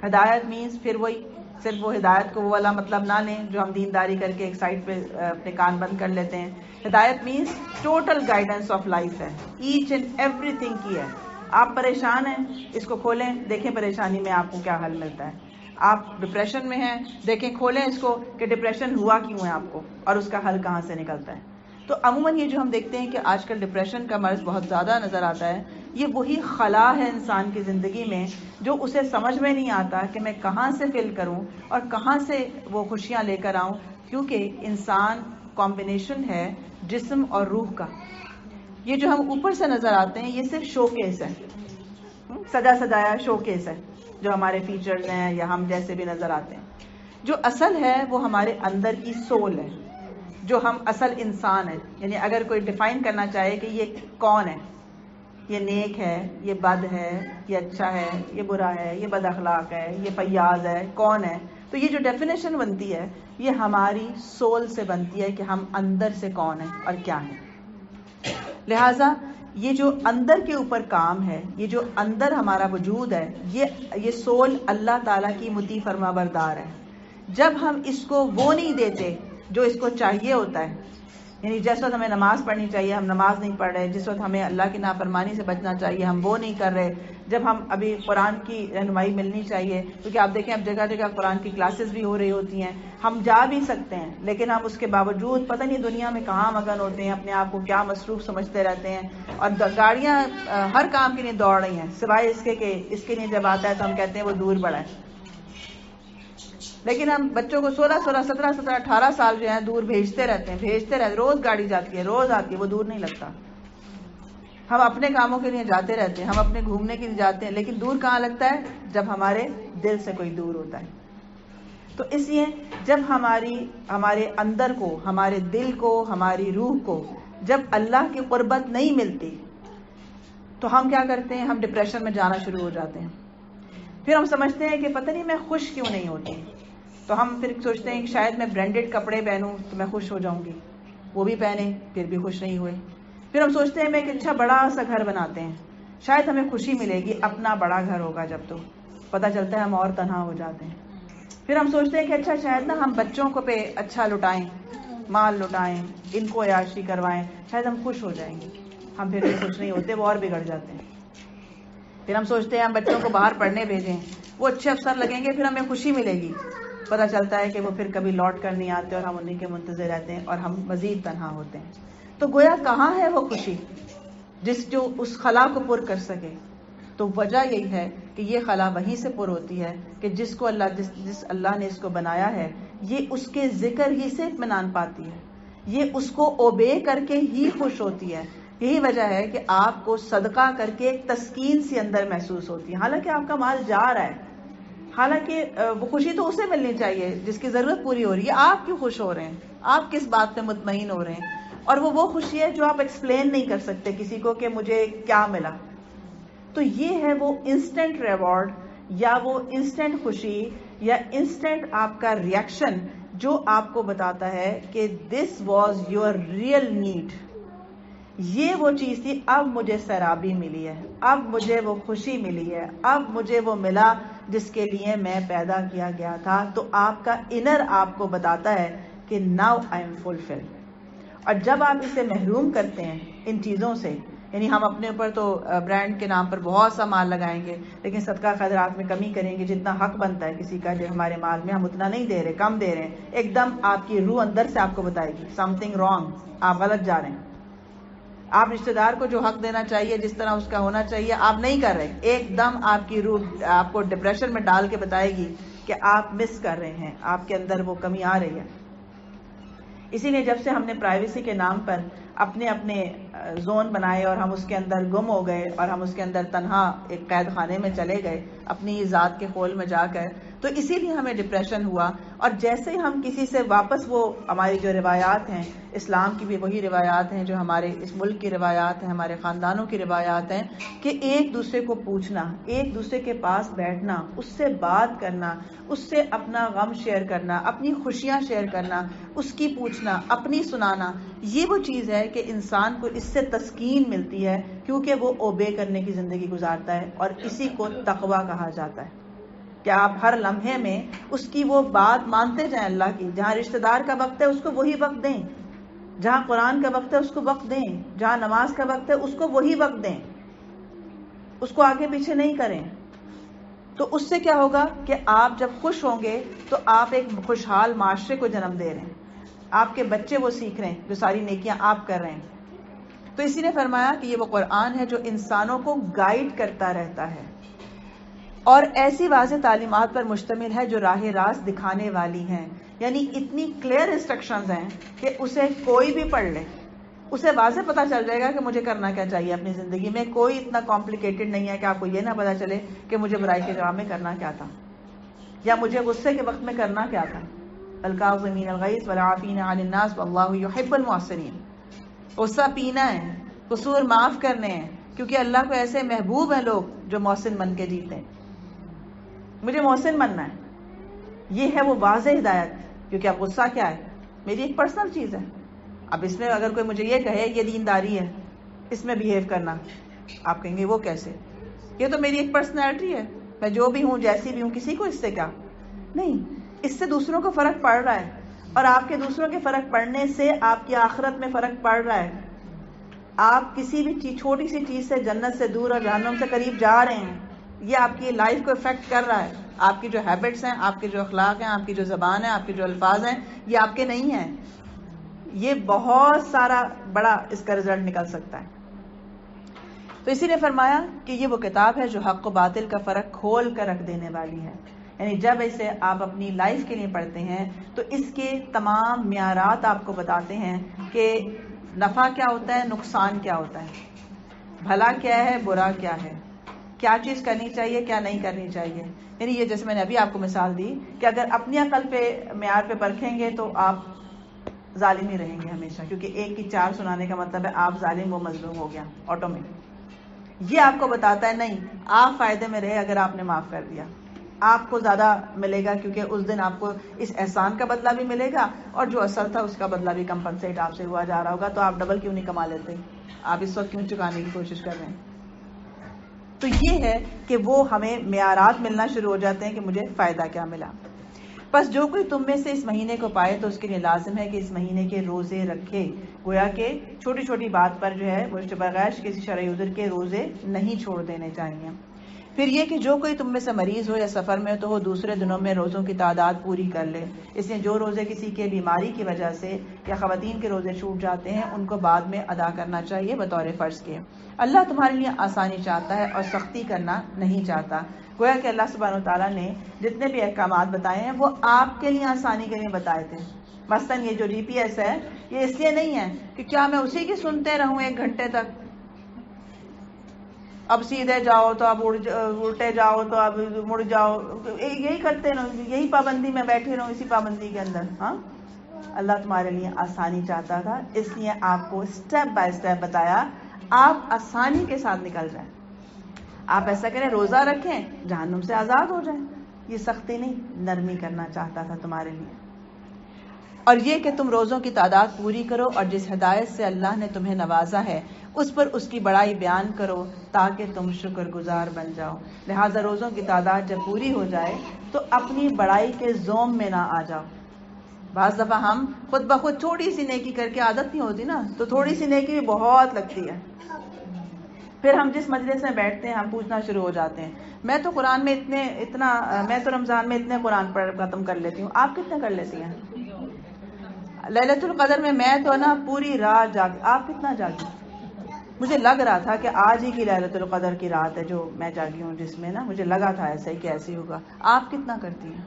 ہدایت مینز پھر وہی، صرف وہ ہدایت کو وہ والا مطلب نہ لیں جو ہم دینداری کر کے ایک سائڈ پہ اپنے کان بند کر لیتے ہیں۔ ہدایت means total guidance of life ہے، ایچ اینڈ ایوری تھنگ کی ہے۔ آپ پریشان ہیں، اس کو کھولیں، دیکھیں پریشانی میں آپ کو کیا حل ملتا ہے۔ آپ ڈپریشن میں ہیں، دیکھیں کھولیں اس کو کہ ڈپریشن ہوا کیوں ہے آپ کو اور اس کا حل کہاں سے نکلتا ہے۔ تو عموماً یہ جو ہم دیکھتے ہیں کہ آج کل ڈپریشن کا مرض بہت زیادہ نظر آتا ہے، یہ وہی خلا ہے انسان کی زندگی میں جو اسے سمجھ میں نہیں آتا کہ میں کہاں سے فل کروں اور کہاں سے وہ خوشیاں لے کر آؤں، کیونکہ انسان کمبینیشن ہے جسم اور روح کا۔ یہ جو ہم اوپر سے نظر آتے ہیں یہ صرف شو کیس ہے، سجا سجایا شو کیس ہے جو ہمارے فیچرز ہیں یا ہم جیسے بھی نظر آتے ہیں۔ جو اصل ہے وہ ہمارے اندر کی سول ہے، جو ہم اصل انسان ہیں۔ یعنی اگر کوئی ڈیفائن کرنا چاہے کہ یہ کون ہے، یہ نیک ہے، یہ بد ہے، یہ اچھا ہے، یہ برا ہے، یہ بد اخلاق ہے، یہ فیاض ہے، کون ہے، تو یہ جو ڈیفینیشن بنتی ہے یہ ہماری سول سے بنتی ہے کہ ہم اندر سے کون ہیں اور کیا ہیں۔ لہٰذا یہ جو اندر کے اوپر کام ہے، یہ جو اندر ہمارا وجود ہے، یہ سول اللہ تعالیٰ کی مطیع فرما بردار ہے۔ جب ہم اس کو وہ نہیں دیتے جو اس کو چاہیے ہوتا ہے، یعنی جس وقت ہمیں نماز پڑھنی چاہیے ہم نماز نہیں پڑھ رہے، جس وقت ہمیں اللہ کی نافرمانی سے بچنا چاہیے ہم وہ نہیں کر رہے، جب ہم ابھی قرآن کی رہنمائی ملنی چاہیے، کیونکہ آپ دیکھیں اب جگہ جگہ قرآن کی کلاسز بھی ہو رہی ہوتی ہیں، ہم جا بھی سکتے ہیں، لیکن ہم اس کے باوجود پتہ نہیں دنیا میں کہاں مگن ہوتے ہیں، اپنے آپ کو کیا مصروف سمجھتے رہتے ہیں، اور گاڑیاں ہر کام کے لیے دوڑ رہی ہیں، سوائے اس کے کہ اس کے لیے جب آتا ہے تو ہم کہتے ہیں وہ دور بڑا ہے. لیکن ہم بچوں کو 16 18 سال جو ہیں دور بھیجتے رہتے ہیں، روز گاڑی جاتی ہے، روز آتی ہے، وہ دور نہیں لگتا. ہم اپنے کاموں کے لیے جاتے رہتے ہیں، ہم اپنے گھومنے کے لیے جاتے ہیں، لیکن دور کہاں لگتا ہے؟ جب ہمارے دل سے کوئی دور ہوتا ہے. تو اس لیے جب ہمارے اندر کو، ہمارے دل کو، ہماری روح کو جب اللہ کی قربت نہیں ملتی تو ہم کیا کرتے ہیں؟ ہم ڈپریشن میں جانا شروع ہو جاتے ہیں. پھر ہم سمجھتے ہیں کہ پتہ نہیں میں خوش کیوں نہیں ہوتی، تو ہم پھر سوچتے ہیں کہ شاید میں برانڈڈ کپڑے پہنوں تو میں خوش ہو جاؤں گی، وہ بھی پہنے پھر بھی خوش نہیں ہوئے. پھر ہم سوچتے ہیں میں ایک اچھا بڑا سا گھر بناتے ہیں، شاید ہمیں خوشی ملے گی، اپنا بڑا گھر ہوگا جب، تو پتہ چلتا ہے ہم اور تنہا ہو جاتے ہیں. پھر ہم سوچتے ہیں کہ اچھا شاید نا ہم بچوں کو پہ اچھا لٹائیں، مال لٹائیں، ان کو عیاشی کروائیں، شاید ہم خوش ہو جائیں گے. ہم پھر بھی خوش نہیں ہوتے، وہ اور بگڑ جاتے ہیں. پھر ہم سوچتے ہیں ہم بچوں کو باہر پڑھنے بھیجیں، وہ اچھے افسر لگیں گے، پھر ہمیں خوشی ملے گی. پتہ چلتا ہے کہ وہ پھر کبھی لوٹ کر نہیں آتے اور ہم انہیں کے منتظر رہتے ہیں اور ہم مزید تنہا ہوتے ہیں. تو گویا کہاں ہے وہ خوشی جو اس خلا کو پر کر سکے؟ تو وجہ یہی ہے کہ یہ خلا وہیں سے پر ہوتی ہے کہ جس اللہ نے اس کو بنایا ہے، یہ اس کے ذکر ہی سے اطمینان پاتی ہے، یہ اس کو اوبے کر کے ہی خوش ہوتی ہے. یہی وجہ ہے کہ آپ کو صدقہ کر کے ایک تسکین سی اندر محسوس ہوتی ہے، حالانکہ آپ کا مال جا رہا ہے، حالانکہ وہ خوشی تو اسے ملنی چاہیے جس کی ضرورت پوری ہو رہی ہے. آپ کیوں خوش ہو رہے ہیں؟ آپ کس بات پہ مطمئن ہو رہے ہیں؟ اور وہ خوشی ہے جو آپ ایکسپلین نہیں کر سکتے کسی کو کہ مجھے کیا ملا. تو یہ ہے وہ انسٹنٹ ریوارڈ یا وہ انسٹنٹ خوشی یا انسٹنٹ آپ کا ریئیکشن جو آپ کو بتاتا ہے کہ this was your real need. یہ وہ چیز تھی، اب مجھے سرابی ملی ہے، اب مجھے وہ خوشی ملی ہے، اب مجھے وہ ملا جس کے لیے میں پیدا کیا گیا تھا. تو آپ کا انر آپ کو بتاتا ہے کہ ناؤ آئی ایم فلفلڈ. اور جب آپ اسے محروم کرتے ہیں ان چیزوں سے، یعنی ہم اپنے اوپر تو برانڈ کے نام پر بہت سا مال لگائیں گے، لیکن صدقہ خیرات میں کمی کریں گے، جتنا حق بنتا ہے کسی کا جو ہمارے مال میں ہم اتنا نہیں دے رہے، کم دے رہے ہیں، ایک دم آپ کی روح اندر سے آپ کو بتائے گی سم تھنگ رانگ، آپ غلط جا رہے ہیں. آپ رشتہ دار کو جو حق دینا چاہیے، جس طرح اس کا ہونا چاہیے، آپ نہیں کر رہے، ایک دم آپ کی روح آپ کو ڈپریشن میں ڈال کے بتائے گی کہ آپ مس کر رہے ہیں، آپ کے اندر وہ کمی آ رہی ہے. اسی لیے جب سے ہم نے پرائیویسی کے نام پر اپنے زون بنائے اور ہم اس کے اندر گم ہو گئے اور ہم اس کے اندر تنہا ایک قید خانے میں چلے گئے اپنی ذات کے خول میں جا کر، تو اسی لیے ہمیں ڈپریشن ہوا. اور جیسے ہی ہم کسی سے واپس، وہ ہماری جو روایات ہیں، اسلام کی بھی وہی روایات ہیں جو ہمارے اس ملک کی روایات ہیں، ہمارے خاندانوں کی روایات ہیں، کہ ایک دوسرے کو پوچھنا، ایک دوسرے کے پاس بیٹھنا، اس سے بات کرنا، اس سے اپنا غم شیئر کرنا، اپنی خوشیاں شیئر کرنا، اس کی پوچھنا، اپنی سنانا، یہ وہ چیز ہے کہ انسان کو اس سے تسکین ملتی ہے، کیونکہ وہ اوبے کرنے کی زندگی گزارتا ہے. اور اسی کو تقویٰ کہا جاتا ہے کہ آپ ہر لمحے میں اس کی وہ بات مانتے جائیں اللہ کی. جہاں رشتہ دار کا وقت ہے اس کو وہی وقت دیں، جہاں قرآن کا وقت ہے اس کو وقت دیں، جہاں نماز کا وقت ہے اس کو وہی وقت دیں، اس کو آگے پیچھے نہیں کریں. تو اس سے کیا ہوگا کہ آپ جب خوش ہوں گے تو آپ ایک خوشحال معاشرے کو جنم دے رہے ہیں، آپ کے بچے وہ سیکھ رہے ہیں جو ساری نیکیاں آپ کر رہے ہیں. تو اسی نے فرمایا کہ یہ وہ قرآن ہے جو انسانوں کو گائیڈ کرتا رہتا ہے اور ایسی واضح تعلیمات پر مشتمل ہے جو راہ راست دکھانے والی ہیں. یعنی اتنی کلیئر انسٹرکشنز ہیں کہ اسے کوئی بھی پڑھ لے، اسے واضح پتا چل جائے گا کہ مجھے کرنا کیا چاہیے اپنی زندگی میں. کوئی اتنا کمپلیکیٹڈ نہیں ہے کہ آپ کو یہ نہ پتا چلے کہ مجھے برائی کے جواب میں کرنا کیا تھا یا مجھے غصے کے وقت میں کرنا کیا تھا. الکاظمین الغیظ والعافین عن الناس واللہ یحب المحسنین. غصہ پینا ہے، قصور معاف کرنے ہیں، کیونکہ اللہ کو ایسے محبوب ہیں لوگ جو محسن بن کے جیتے ہیں. مجھے محسن بننا ہے، یہ ہے وہ واضح ہدایت. کیونکہ اب غصہ کیا ہے؟ میری ایک پرسنل چیز ہے. اب اس میں اگر کوئی مجھے یہ کہے یہ دینداری ہے اس میں بیہیو کرنا، آپ کہیں گے وہ کیسے؟ یہ تو میری ایک پرسنالٹی ہے، میں جو بھی ہوں جیسی بھی ہوں، کسی کو اس سے کیا نہیں. اس سے دوسروں کو فرق پڑ رہا ہے، اور آپ کے دوسروں کے فرق پڑنے سے آپ کی آخرت میں فرق پڑ رہا ہے. آپ کسی بھی چھوٹی سی چیز سے جنت سے دور اور جہنم سے قریب جا رہے ہیں. یہ آپ کی لائف کو افیکٹ کر رہا ہے. آپ کی جو ہیبٹس ہیں، آپ کے جو اخلاق ہیں، آپ کی جو زبان ہے، آپ کے جو الفاظ ہیں، یہ آپ کے نہیں ہیں. یہ بہت سارا بڑا اس کا رزلٹ نکل سکتا ہے. تو اسی نے فرمایا کہ یہ وہ کتاب ہے جو حق و باطل کا فرق کھول کر رکھ دینے والی ہے. یعنی جب اسے آپ اپنی لائف کے لیے پڑھتے ہیں تو اس کے تمام معیارات آپ کو بتاتے ہیں کہ نفع کیا ہوتا ہے، نقصان کیا ہوتا ہے، بھلا کیا ہے، برا کیا ہے، کیا چیز کرنی چاہیے، کیا نہیں کرنی چاہیے. یعنی یہ جیسے میں نے ابھی آپ کو مثال دی کہ اگر اپنی عقل پہ معیار پہ پرکھیں گے تو آپ ظالم ہی رہیں گے ہمیشہ، کیونکہ ایک کی چار سنانے کا مطلب ہے آپ ظالم وہ مظلوم ہو گیا آٹو میں. یہ آپ کو بتاتا ہے نہیں، آپ فائدے میں رہے اگر آپ نے معاف کر دیا، آپ کو زیادہ ملے گا، کیونکہ اس دن آپ کو اس احسان کا بدلہ بھی ملے گا اور جو اصل تھا اس کا بدلہ بھی کمپنسیٹ آپ سے ہوا جا رہا ہوگا. تو آپ ڈبل کیوں نہیں کما لیتے؟ آپ اس وقت کیوں چکانے کی کوشش کر رہے ہیں؟ تو یہ ہے کہ وہ ہمیں معیارات ملنا شروع ہو جاتے ہیں کہ مجھے فائدہ کیا ملا. بس جو کوئی تم میں سے اس مہینے کو پائے تو اس کے لیے لازم ہے کہ اس مہینے کے روزے رکھے. گویا کہ چھوٹی چھوٹی بات پر جو ہے بغیر کسی شرعی عذر کے روزے نہیں چھوڑ دینے چاہیے. پھر یہ کہ جو کوئی تم میں سے مریض ہو یا سفر میں تو وہ دوسرے دنوں میں روزوں کی تعداد پوری کر لے. اس لیے جو روزے کسی کے بیماری کی وجہ سے یا خواتین کے روزے چھوٹ جاتے ہیں ان کو بعد میں ادا کرنا چاہیے بطور فرض کے. اللہ تمہارے لیے آسانی چاہتا ہے اور سختی کرنا نہیں چاہتا. گویا کہ اللہ سبحانہ وتعالیٰ نے جتنے بھی احکامات بتائے ہیں وہ آپ کے لیے آسانی کے لیے بتائے تھے. مثلاً یہ جو جی پی ایس ہے یہ اس لیے نہیں ہے کہ کیا میں اسی کی سنتے رہوں 1 گھنٹے تک، اب سیدھے جاؤ تو اب الٹے جاؤ تو اب مڑ جاؤ، یہی کرتے رہو، یہی پابندی میں بیٹھے رہوں اسی پابندی کے اندر. ہاں، اللہ تمہارے لیے آسانی چاہتا تھا، اس لیے آپ کو سٹیپ بائی سٹیپ بتایا، آپ آسانی کے ساتھ نکل جائیں. آپ ایسا کریں روزہ رکھیں جہنم سے آزاد ہو جائیں. یہ سختی نہیں، نرمی کرنا چاہتا تھا تمہارے لیے. اور یہ کہ تم روزوں کی تعداد پوری کرو اور جس ہدایت سے اللہ نے تمہیں نوازا ہے اس پر اس کی بڑائی بیان کرو تاکہ تم شکر گزار بن جاؤ. لہذا روزوں کی تعداد جب پوری ہو جائے تو اپنی بڑائی کے زوم میں نہ آ جاؤ. بعض دفعہ ہم خود بخود تھوڑی سی نیکی کر کے عادت نہیں ہوتی نا، تو تھوڑی سی نیکی بھی بہت لگتی ہے. پھر ہم جس مجلس میں بیٹھتے ہیں ہم پوچھنا شروع ہو جاتے ہیں میں تو قرآن میں میں تو رمضان میں اتنے قرآن پڑھ ختم کر لیتی ہوں، آپ کتنے کر لیتی ہیں؟ لیلۃ القدر میں تو نا پوری رات جاگ، آپ کتنا جاگی؟ مجھے لگ رہا تھا کہ آج ہی کی لیلۃ القدر کی رات ہے جو میں جاگی ہوں، جس میں نا مجھے لگا تھا ایسا ہی کہ ایسے ہی ہوگا. آپ کتنا کرتی ہیں؟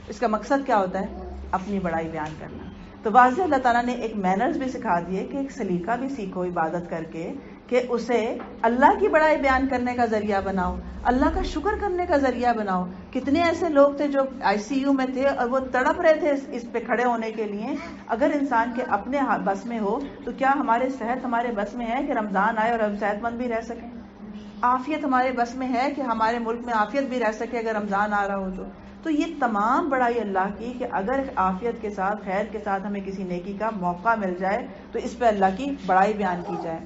اس کا مقصد کیا ہوتا ہے؟ اپنی بڑائی بیان کرنا. تو واضح اللہ تعالیٰ نے ایک مینرز بھی سکھا دیے کہ ایک سلیقہ بھی سیکھو عبادت کر کے کہ اسے اللہ کی بڑائی بیان کرنے کا ذریعہ بناؤ، اللہ کا شکر کرنے کا ذریعہ بناؤ. کتنے ایسے لوگ تھے جو ICU میں تھے اور وہ تڑپ رہے تھے اس پہ کھڑے ہونے کے لیے. اگر انسان کے اپنے بس میں ہو تو کیا ہمارے صحت ہمارے بس میں ہے کہ رمضان آئے اور ہم صحت مند بھی رہ سکیں؟ عافیت ہمارے بس میں ہے کہ ہمارے ملک میں عافیت بھی رہ سکے اگر رمضان آ رہا ہو تو یہ تمام بڑائی اللہ کی کہ اگر عافیت کے ساتھ خیر کے ساتھ ہمیں کسی نیکی کا موقع مل جائے تو اس پہ اللہ کی بڑائی بیان کی جائے.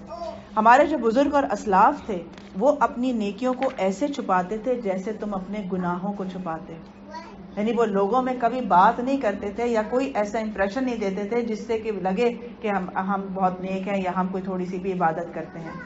ہمارے جو بزرگ اور اسلاف تھے وہ اپنی نیکیوں کو ایسے چھپاتے تھے جیسے تم اپنے گناہوں کو چھپاتے. یعنی وہ لوگوں میں کبھی بات نہیں کرتے تھے یا کوئی ایسا امپریشن نہیں دیتے تھے جس سے کہ لگے کہ ہم بہت نیک ہیں یا ہم کوئی تھوڑی سی بھی عبادت کرتے ہیں.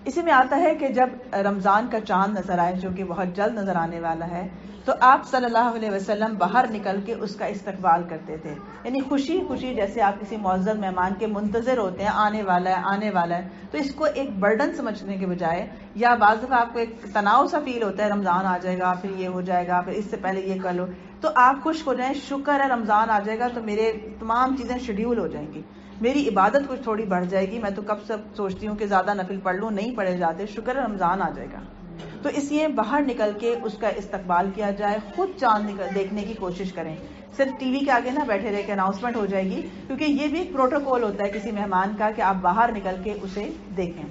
اسی میں آتا ہے کہ جب رمضان کا چاند نظر آئے جو کہ بہت جلد نظر آنے والا ہے تو آپ صلی اللہ علیہ وسلم باہر نکل کے اس کا استقبال کرتے تھے. یعنی خوشی خوشی جیسے آپ کسی معزز مہمان کے منتظر ہوتے ہیں آنے والا ہے آنے والا ہے، تو اس کو ایک برڈن سمجھنے کے بجائے یا بعض دفعہ آپ کو ایک تناؤ سا فیل ہوتا ہے رمضان آ جائے گا پھر یہ ہو جائے گا پھر اس سے پہلے یہ کر لو، تو آپ خوش ہو جائیں شکر ہے رمضان آ جائے گا تو میرے تمام چیزیں شیڈیول ہو جائیں گی، میری عبادت کچھ تھوڑی بڑھ جائے گی. میں تو کب سے سوچتی ہوں کہ زیادہ نفل پڑھ لوں، نہیں پڑھے جاتے، شکر ہے رمضان آ جائے گا. تو اس لیے باہر نکل کے اس کا استقبال کیا جائے، خود چاند دیکھنے کی کوشش کریں. صرف ٹی وی کے آگے نہ بیٹھے رہے کہ اناؤنسمنٹ ہو جائے گی، کیونکہ یہ بھی ایک پروٹوکول ہوتا ہے کسی مہمان کا کہ آپ باہر نکل کے اسے دیکھیں.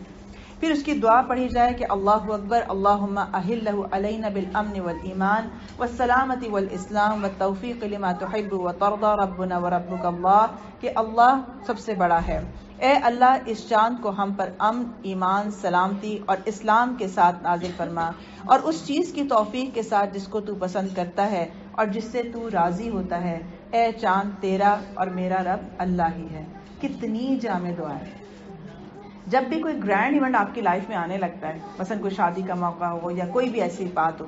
پھر اس کی دعا پڑھی جائے کہ اللہ اکبر اللہم اہلہ علینا بالامن والایمان والسلامت والاسلام والتوفیق لما تحب وترضى ربنا وربک اللہ، کہ اللہ سب سے بڑا ہے. اے اللہ اس چاند کو ہم پر امن، ایمان، سلامتی اور اسلام کے ساتھ نازل فرما اور اس چیز کی توفیق کے ساتھ جس کو تو پسند کرتا ہے اور جس سے تو راضی ہوتا ہے. اے چاند تیرا اور میرا رب اللہ ہی ہے. کتنی جامع دعا ہے. جب بھی کوئی گرینڈ ایونٹ آپ کی لائف میں آنے لگتا ہے، مثلا کوئی شادی کا موقع ہو یا کوئی بھی ایسی بات ہو،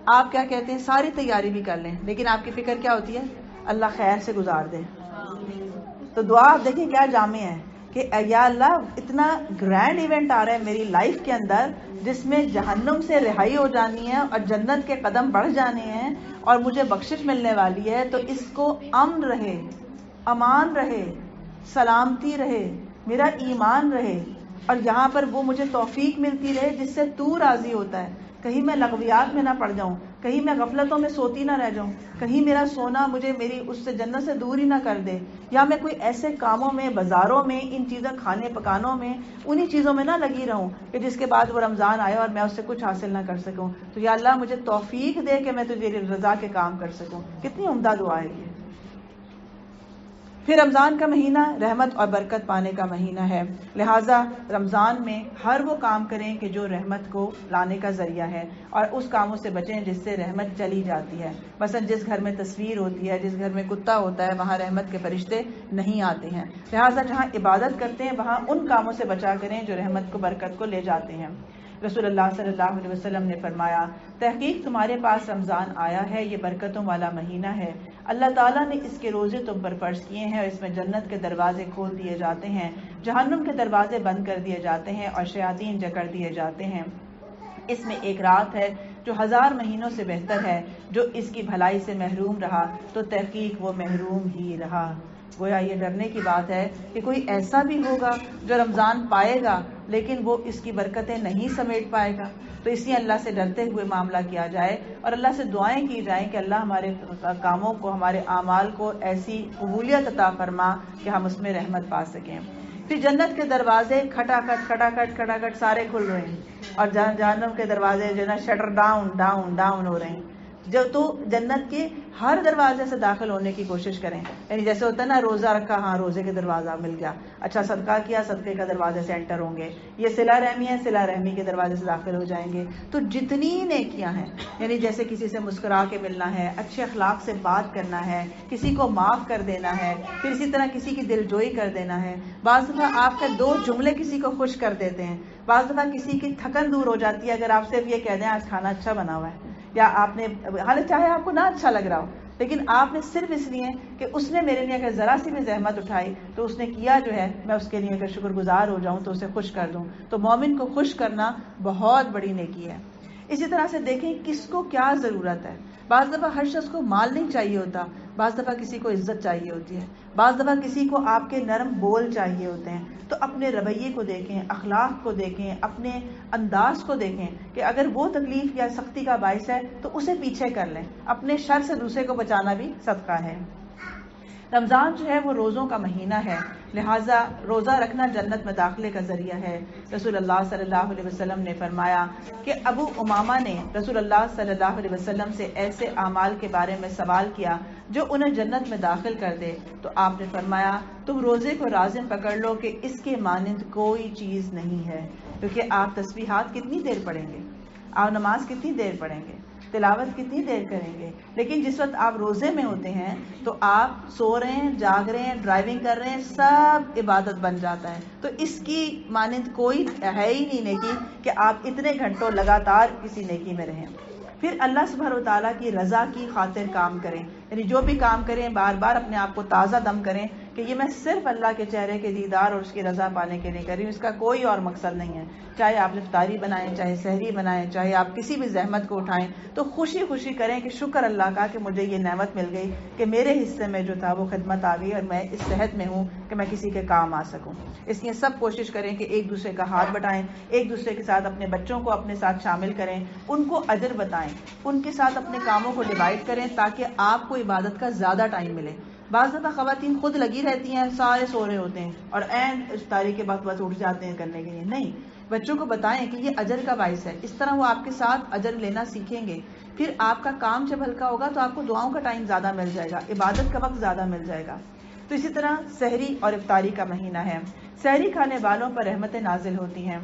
آپ کیا کہتے ہیں؟ ساری تیاری بھی کر لیں، لیکن آپ کی فکر کیا ہوتی ہے؟ اللہ خیر سے گزار دے۔ تو دعا آپ دیکھیں کیا جامع ہے کہ یا اللہ اتنا گرینڈ ایونٹ آ رہا ہے میری لائف کے اندر جس میں جہنم سے رہائی ہو جانی ہے اور جنت کے قدم بڑھ جانے ہیں اور مجھے بخشش ملنے والی ہے، تو اس کو امن رہے، امان رہے، سلامتی رہے، میرا ایمان رہے، اور یہاں پر وہ مجھے توفیق ملتی رہے جس سے تو راضی ہوتا ہے۔ کہیں میں لغویات میں نہ پڑ جاؤں، کہیں میں غفلتوں میں سوتی نہ رہ جاؤں، کہیں میرا سونا مجھے میری اس سے جنت سے دور ہی نہ کر دے، یا میں کوئی ایسے کاموں میں، بازاروں میں، ان چیزوں کھانے پکانوں میں، انہی چیزوں میں نہ لگی رہوں کہ جس کے بعد وہ رمضان آئے اور میں اس سے کچھ حاصل نہ کر سکوں۔ تو یا اللہ مجھے توفیق دے کہ میں تجھے رضا کے کام کر سکوں۔ کتنی عمدہ دعا ہے یہ۔ پھر رمضان کا مہینہ رحمت اور برکت پانے کا مہینہ ہے، لہٰذا رمضان میں ہر وہ کام کریں کہ جو رحمت کو لانے کا ذریعہ ہے، اور اس کاموں سے بچیں جس سے رحمت چلی جاتی ہے۔ مثلا جس گھر میں تصویر ہوتی ہے، جس گھر میں کتا ہوتا ہے، وہاں رحمت کے فرشتے نہیں آتے ہیں۔ لہٰذا جہاں عبادت کرتے ہیں وہاں ان کاموں سے بچا کریں جو رحمت کو، برکت کو لے جاتے ہیں۔ رسول اللہ صلی اللہ علیہ وسلم نے فرمایا، تحقیق تمہارے پاس رمضان آیا ہے، یہ برکتوں والا مہینہ ہے، اللہ تعالیٰ نے اس کے روزے تم پر فرض کیے ہیں، اور اس میں جنت کے دروازے کھول دیے جاتے ہیں، جہنم کے دروازے بند کر دیے جاتے ہیں، اور شیاطین جکڑ دیے جاتے ہیں۔ اس میں ایک رات ہے جو 1000 مہینوں سے بہتر ہے، جو اس کی بھلائی سے محروم رہا تو تحقیق وہ محروم ہی رہا۔ گویا یہ ڈرنے کی بات ہے کہ کوئی ایسا بھی ہوگا جو رمضان پائے گا لیکن وہ اس کی برکتیں نہیں سمیٹ پائے گا۔ تو اس لیے اللہ سے ڈرتے ہوئے معاملہ کیا جائے اور اللہ سے دعائیں کی جائیں کہ اللہ ہمارے کاموں کو، ہمارے اعمال کو ایسی قبولیت عطا فرما کہ ہم اس میں رحمت پا سکیں۔ پھر جنت کے دروازے کھٹاکھٹ کھٹاکھٹ کھٹاکھٹ سارے کھل رہے ہیں، اور جہنم کے دروازے جو ہے نا شٹر ڈاؤن ڈاؤن ڈاؤن ہو رہے ہیں۔ جو تو جنت کے ہر دروازے سے داخل ہونے کی کوشش کریں، یعنی جیسے ہوتا ہے نا روزہ رکھا، ہاں روزے کے دروازہ مل گیا، اچھا صدقہ کیا، صدقے کا دروازے سے انٹر ہوں گے، یہ صلہ رحمی ہے، صلہ رحمی کے دروازے سے داخل ہو جائیں گے۔ تو جتنی نیکیاں ہیں، یعنی جیسے کسی سے مسکرا کے ملنا ہے، اچھے اخلاق سے بات کرنا ہے، کسی کو معاف کر دینا ہے، پھر اسی طرح کسی کی دل جوئی کر دینا ہے، بعض دفعہ آپ کے 2 جملے کسی کو خوش کر دیتے ہیں، بعض دفعہ کسی کی تھکن دور ہو جاتی ہے اگر آپ صرف یہ کہہ دیں آج کھانا اچھا بنا ہوا ہے، یا آپ نے حالانکہ چاہے آپ کو نہ اچھا لگ رہا ہو لیکن آپ نے صرف اس لیے کہ اس نے میرے لیے اگر ذرا سی بھی زحمت اٹھائی تو اس نے کیا جو ہے میں اس کے لیے اگر شکر گزار ہو جاؤں تو اسے خوش کر دوں۔ تو مومن کو خوش کرنا بہت بڑی نیکی ہے۔ اسی طرح سے دیکھیں کس کو کیا ضرورت ہے۔ بعض دفعہ ہر شخص کو مال نہیں چاہیے ہوتا، بعض دفعہ کسی کو عزت چاہیے ہوتی ہے، بعض دفعہ کسی کو آپ کے نرم بول چاہیے ہوتے ہیں۔ تو اپنے رویے کو دیکھیں، اخلاق کو دیکھیں، اپنے انداز کو دیکھیں کہ اگر وہ تکلیف یا سختی کا باعث ہے تو اسے پیچھے کر لیں۔ اپنے شر سے دوسرے کو بچانا بھی صدقہ ہے۔ رمضان جو ہے وہ روزوں کا مہینہ ہے، لہٰذا روزہ رکھنا جنت میں داخلے کا ذریعہ ہے۔ رسول اللہ صلی اللہ علیہ وسلم نے فرمایا کہ ابو امامہ نے رسول اللہ صلی اللہ علیہ وسلم سے ایسے اعمال کے بارے میں سوال کیا جو انہیں جنت میں داخل کر دے، تو آپ نے فرمایا تم روزے کو لازم پکڑ لو کہ اس کے مانند کوئی چیز نہیں ہے، کیونکہ آپ تسبیحات کتنی دیر پڑھیں گے، آپ نماز کتنی دیر پڑھیں گے، تلاوت کتنی دیر کریں گے، لیکن جس وقت آپ روزے میں ہوتے ہیں تو آپ سو رہے ہیں، جاگ رہے ہیں، ڈرائیونگ کر رہے ہیں، سب عبادت بن جاتا ہے۔ تو اس کی مانند کوئی ہے ہی نہیں نیکی کہ آپ اتنے گھنٹوں لگاتار کسی نیکی میں رہیں۔ پھر اللہ سبحانہ و تعالیٰ کی رضا کی خاطر کام کریں، یعنی جو بھی کام کریں بار بار اپنے آپ کو تازہ دم کریں کہ یہ میں صرف اللہ کے چہرے کے دیدار اور اس کی رضا پانے کے لیے کر رہی ہوں، اس کا کوئی اور مقصد نہیں ہے۔ چاہے آپ افطاری بنائیں، چاہے سحری بنائیں، چاہے آپ کسی بھی زحمت کو اٹھائیں، تو خوشی خوشی کریں کہ شکر اللہ کا کہ مجھے یہ نعمت مل گئی کہ میرے حصے میں جو تھا وہ خدمت آ گئی اور میں اس صحت میں ہوں کہ میں کسی کے کام آ سکوں۔ اس لیے سب کوشش کریں کہ ایک دوسرے کا ہاتھ بٹائیں، ایک دوسرے کے ساتھ اپنے بچوں کو اپنے ساتھ شامل کریں، ان کو اجر بتائیں، ان کے ساتھ اپنے کاموں کو ڈیوائڈ کریں تاکہ آپ کو عبادت کا زیادہ ٹائم ملے۔ بعض دفعہ خواتین خود لگی رہتی ہیں، سارے سو رہے ہوتے ہیں اور عین افطاری کے وقت بس اٹھ جاتے ہیں کرنے کے لیے۔ نہیں، بچوں کو بتائیں کہ یہ اجر کا باعث ہے، اس طرح وہ آپ کے ساتھ اجر لینا سیکھیں گے، پھر آپ کا کام جب ہلکا ہوگا تو آپ کو دعاؤں کا ٹائم زیادہ مل جائے گا، عبادت کا وقت زیادہ مل جائے گا۔ تو اسی طرح سحری اور افطاری کا مہینہ ہے، سحری کھانے والوں پر رحمتیں نازل ہوتی ہیں۔